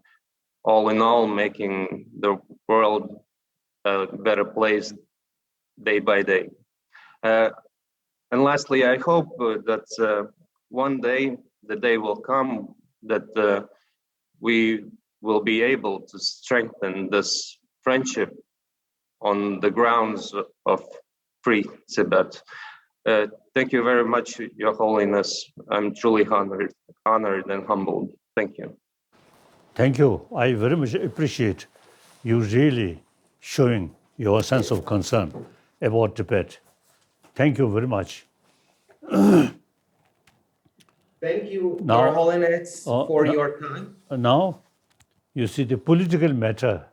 all in all making the world a better place day by day. And lastly, I hope that one day, the day will come that we will be able to strengthen this friendship on the grounds of free Tibet. Thank you very much, Your Holiness. I'm truly honored and humbled. Thank you. Thank you. I very much appreciate you really showing your sense of concern about Tibet. Thank you very much. Thank you, Now- Your Holiness, for your time. Now, you see the political matter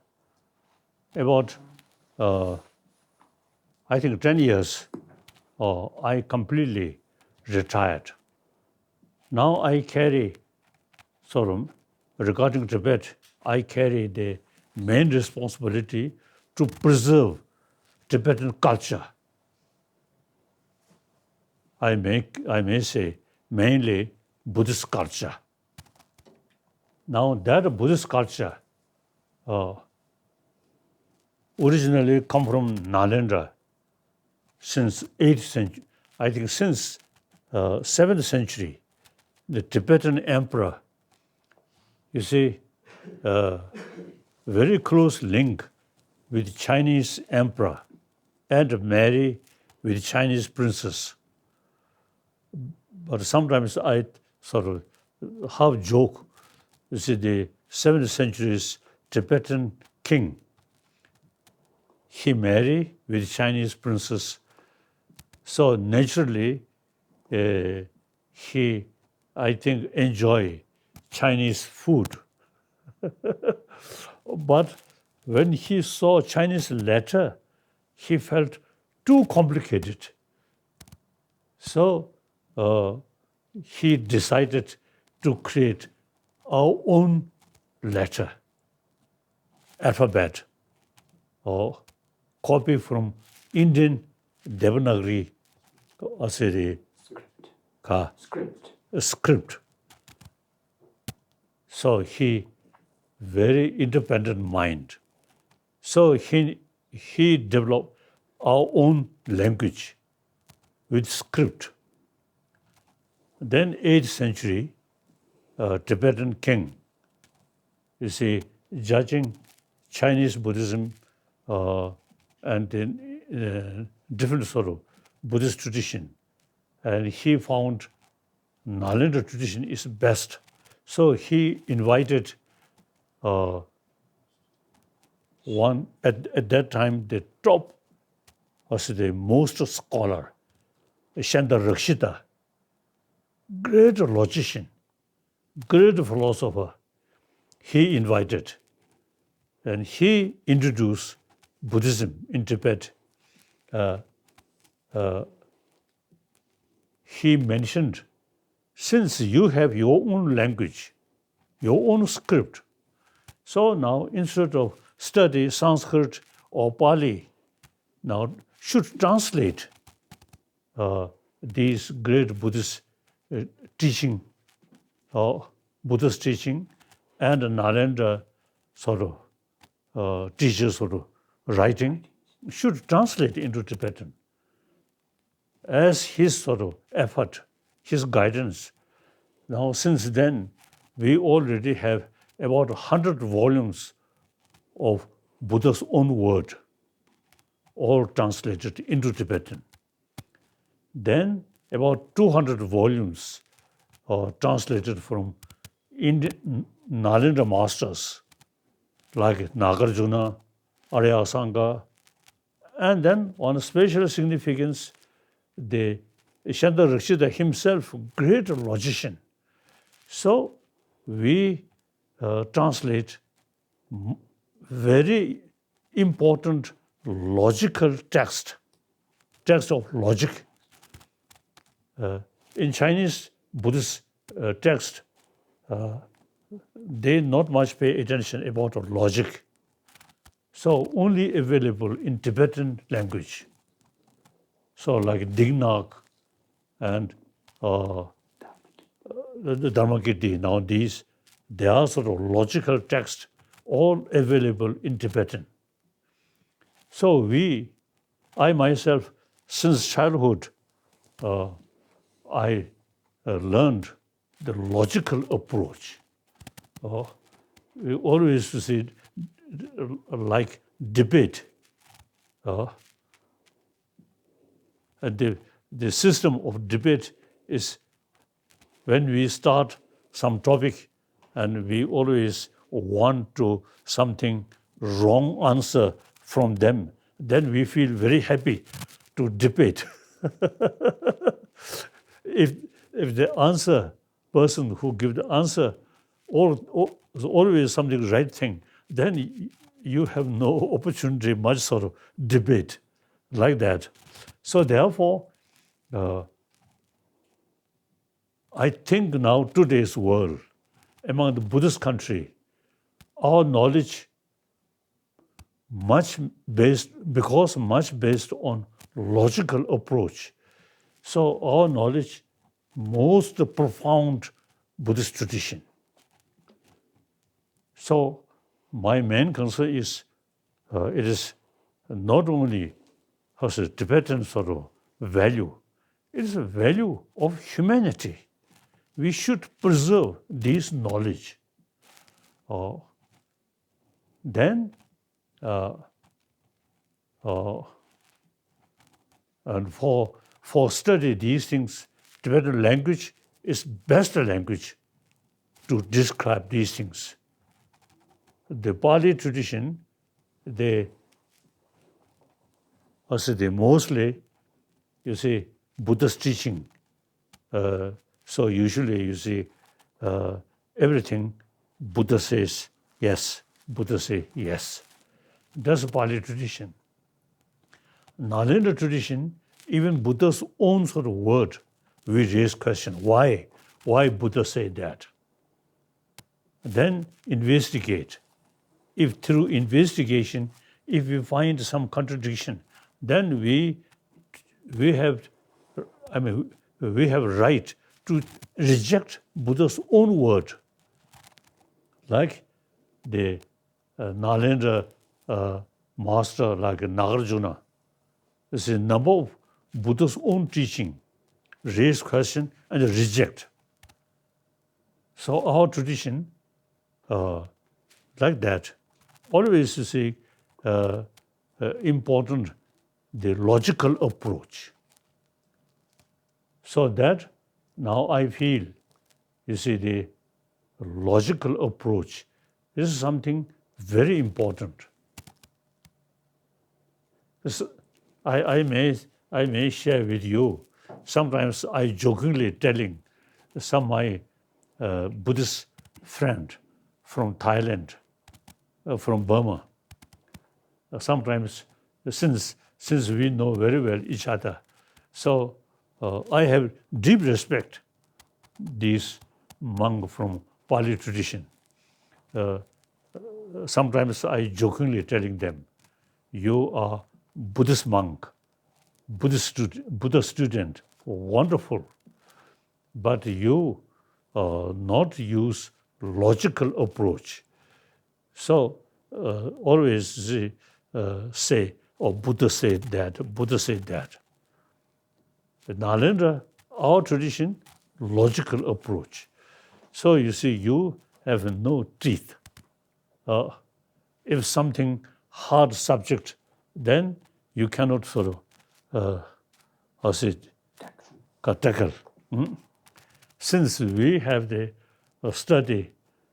about, I think 10 years, I completely retired. Now I carry, regarding Tibet, I carry the main responsibility to preserve Tibetan culture. I may say mainly Buddhist culture. Now that Buddhist culture originally come from Nalanda since 8th century. I think since 7th century, the Tibetan emperor, you see, very close link with Chinese emperor and marry with Chinese princess. But sometimes I sort of have joke. You see, the 7th century's Tibetan king, he married with Chinese princess. So naturally, he, I think, enjoy Chinese food. But when he saw Chinese letter, he felt too complicated. So he decided to create our own letter, alphabet, or copy from Indian Devanagari, or say the script. So he very independent mind. So he developed our own language with script. Then 8th century, Tibetan king, you see, judging Chinese Buddhism and then different sort of Buddhist tradition. And he found Nalanda tradition is best. So he invited one, at that time, the top, was the most scholar, Shanda Rakshita. great logician, great philosopher, he invited. And he introduced Buddhism in Tibet. He mentioned, since you have your own language, your own script, so now instead of study Sanskrit or Pali, now should translate these great Buddhist teaching, Buddhist teaching, and Narendra sort of teachers sort of writing, should translate into Tibetan. As his sort of effort, his guidance. Now, since then, we already have about 100 volumes of Buddha's own word, all translated into Tibetan. Then about 200 volumes translated from Indian Nalanda masters like Nagarjuna, Arya Asanga, and then on a special significance, the Chandra Rakshita himself, great logician. So we translate very important logical text of logic. In Chinese Buddhist text, they not much pay attention about logic. So only available in Tibetan language. So like Dignac and the Dharmakirti, now these, they are sort of logical texts, all available in Tibetan. So I myself, since childhood, I learned the logical approach. We always see like debate. The system of debate is when we start some topic and we always want to something wrong answer from them, then we feel very happy to debate. If the answer person who give the answer is always something right thing, then you have no opportunity much sort of debate like that. So therefore, I think now today's world, among the Buddhist country, our knowledge much based on logical approach. So our knowledge, most profound Buddhist tradition. So my main concern is, it is not only has a Tibetan sort of value, it is a value of humanity. We should preserve this knowledge. Then, and for study these things, Tibetan language is best language to describe these things. The Pali tradition, they mostly, you see, Buddha's teaching. So usually you see everything Buddha says yes, Buddha say yes. That's Pali tradition. Nalanda tradition, even Buddha's own sort of word, we raise question, why Buddha said that? Then investigate. If through investigation, if we find some contradiction, then we have right to reject Buddha's own word. Like the Nalanda master, like Nagarjuna, this is a number of Buddha's own teaching, raise question and reject. So our tradition, like that, always you see important the logical approach. So that now I feel, you see, the logical approach is something very important. I may share with you. Sometimes I jokingly telling some my Buddhist friend from Thailand, from Burma. Sometimes, since we know very well each other, so I have deep respect these monk from Pali tradition. Sometimes I jokingly telling them, you are Buddhist monk, Buddha student, wonderful, but you not use logical approach. So always say, oh, Buddha said that, Buddha said that. But Nalendra, our tradition, logical approach. So you see, you have no teeth. If something hard subject, then you cannot sort of, tackle. Since we have the study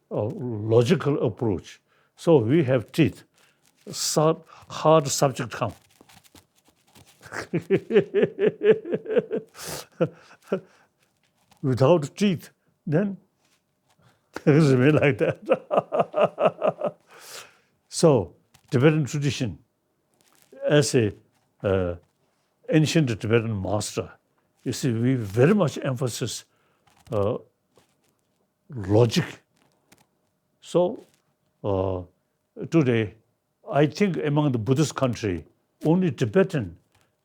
of logical approach, so we have teeth. Hard subject come. Without teeth, then it's like that. So, Tibetan tradition, as a ancient Tibetan master, you see, we very much emphasize logic. So, today, I think among the Buddhist country, only Tibetan,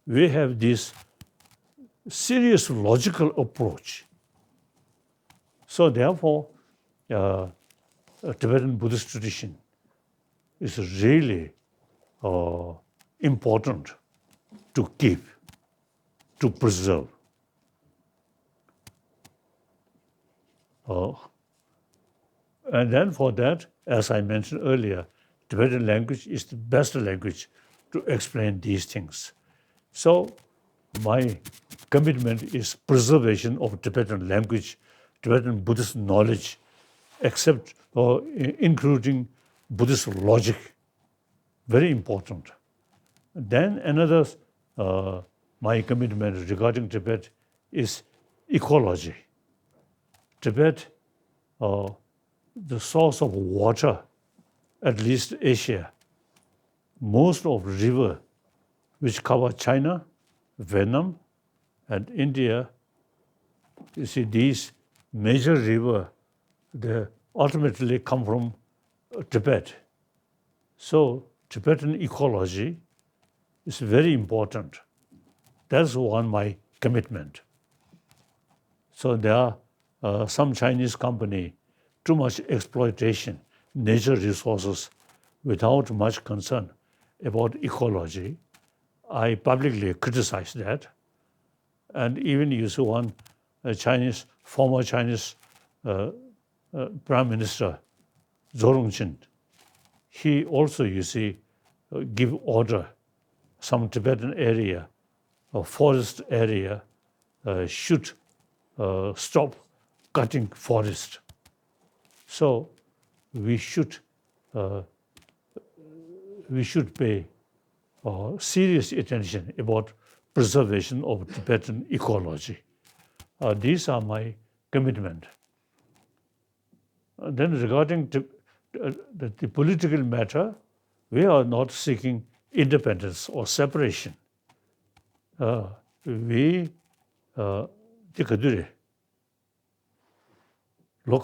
we have this serious logical approach. So therefore, Tibetan Buddhist tradition is really important to keep, to preserve. And then for that, as I mentioned earlier, Tibetan language is the best language to explain these things. So my commitment is preservation of Tibetan language, Tibetan Buddhist knowledge, except including Buddhist logic, very important. Then another, my commitment regarding Tibet is ecology. Tibet, the source of water, at least Asia, most of river which cover China, Vietnam, and India, you see these major river, they ultimately come from Tibet. So Tibetan ecology is very important. That's one my commitment. So there are some Chinese company, too much exploitation, nature resources, without much concern about ecology. I publicly criticize that. And even you see one former Chinese Prime Minister, Zhou Rongqing, he also, you see, give order, some Tibetan area, or forest area, should stop cutting forest. So we should pay serious attention about preservation of Tibetan ecology. These are my commitment. Then regarding the political matter, we are not seeking independence or separation. We, look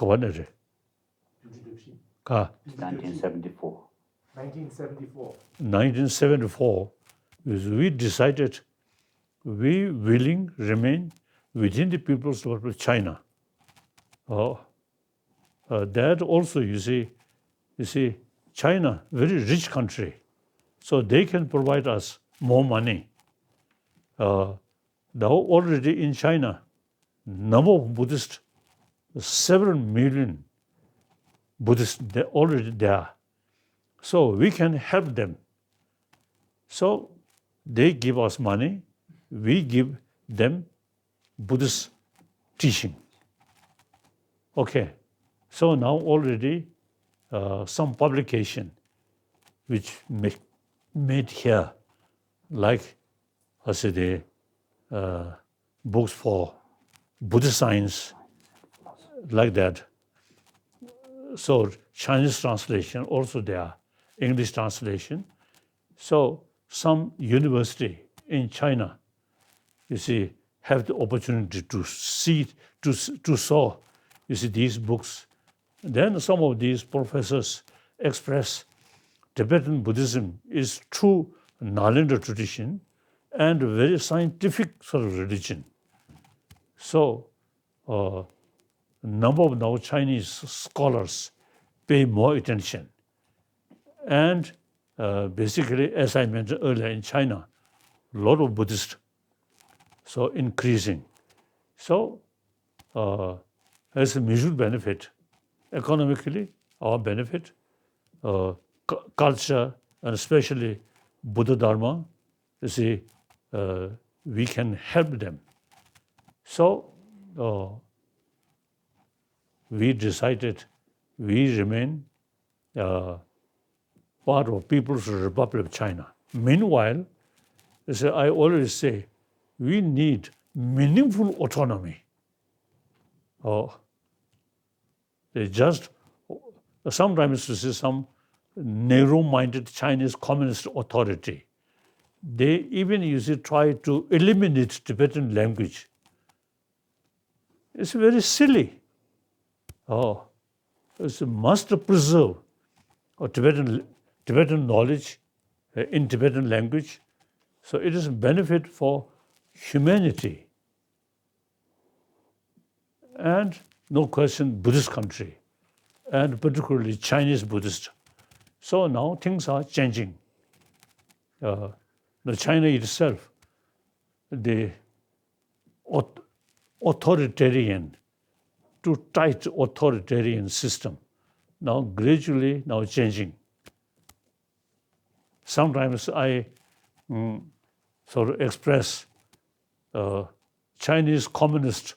1974. 1974, we decided we willing remain within the People's Republic of China. That also, you see, China, very rich country, so they can provide us more money. Now already in China, number of Buddhists, several million Buddhists, they're already there. So we can help them. So they give us money, we give them Buddhist teaching. Okay, so now already some publication which made here, like I said, books for Buddhist science, like that. So Chinese translation also there, English translation. So some university in China, you see, have the opportunity to see, to saw, you see, these books. Then some of these professors express Tibetan Buddhism is true Nalanda tradition and a very scientific sort of religion. So a number of now Chinese scholars pay more attention. And basically, as I mentioned earlier, in China, a lot of Buddhists, so increasing. So as a mutual benefit, economically, our benefit, culture, and especially Buddha Dharma, you see, we can help them. So we decided we remain part of People's Republic of China. Meanwhile, I always say, we need meaningful autonomy. They just, sometimes you see some narrow-minded Chinese communist authority. They even try to eliminate Tibetan language. It's very silly. It's a must preserve Tibetan knowledge in Tibetan language. So it is a benefit for humanity. And no question, Buddhist country, and particularly Chinese Buddhist. So now things are changing. China itself, the authoritarian, too tight authoritarian system, now gradually now changing. Sometimes I sort of express Chinese communist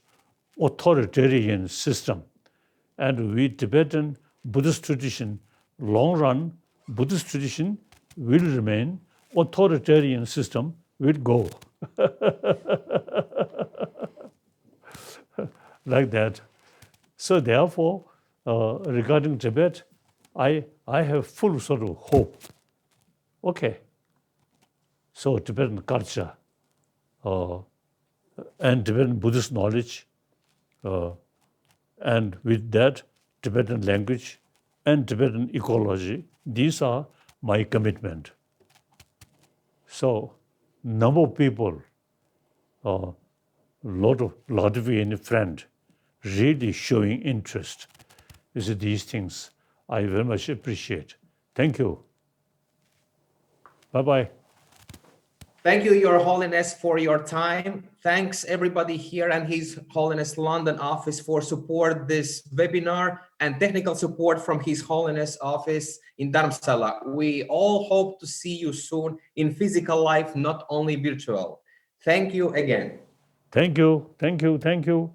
authoritarian system, and we Tibetan Buddhist tradition, long run Buddhist tradition will remain, authoritarian system will go. Like that. So therefore, regarding Tibet, I have full sort of hope. Okay. So Tibetan culture and Tibetan Buddhist knowledge, and with that, Tibetan language and Tibetan ecology, these are my commitment. So, number of people, lot of Latvian friend, really showing interest in these things. I very much appreciate. Thank you. Bye-bye. Thank you, Your Holiness, for your time. Thanks everybody here and His Holiness London office for support this webinar and technical support from His Holiness office in Dharamsala. We all hope to see you soon in physical life, not only virtual. Thank you again. Thank you, thank you, thank you.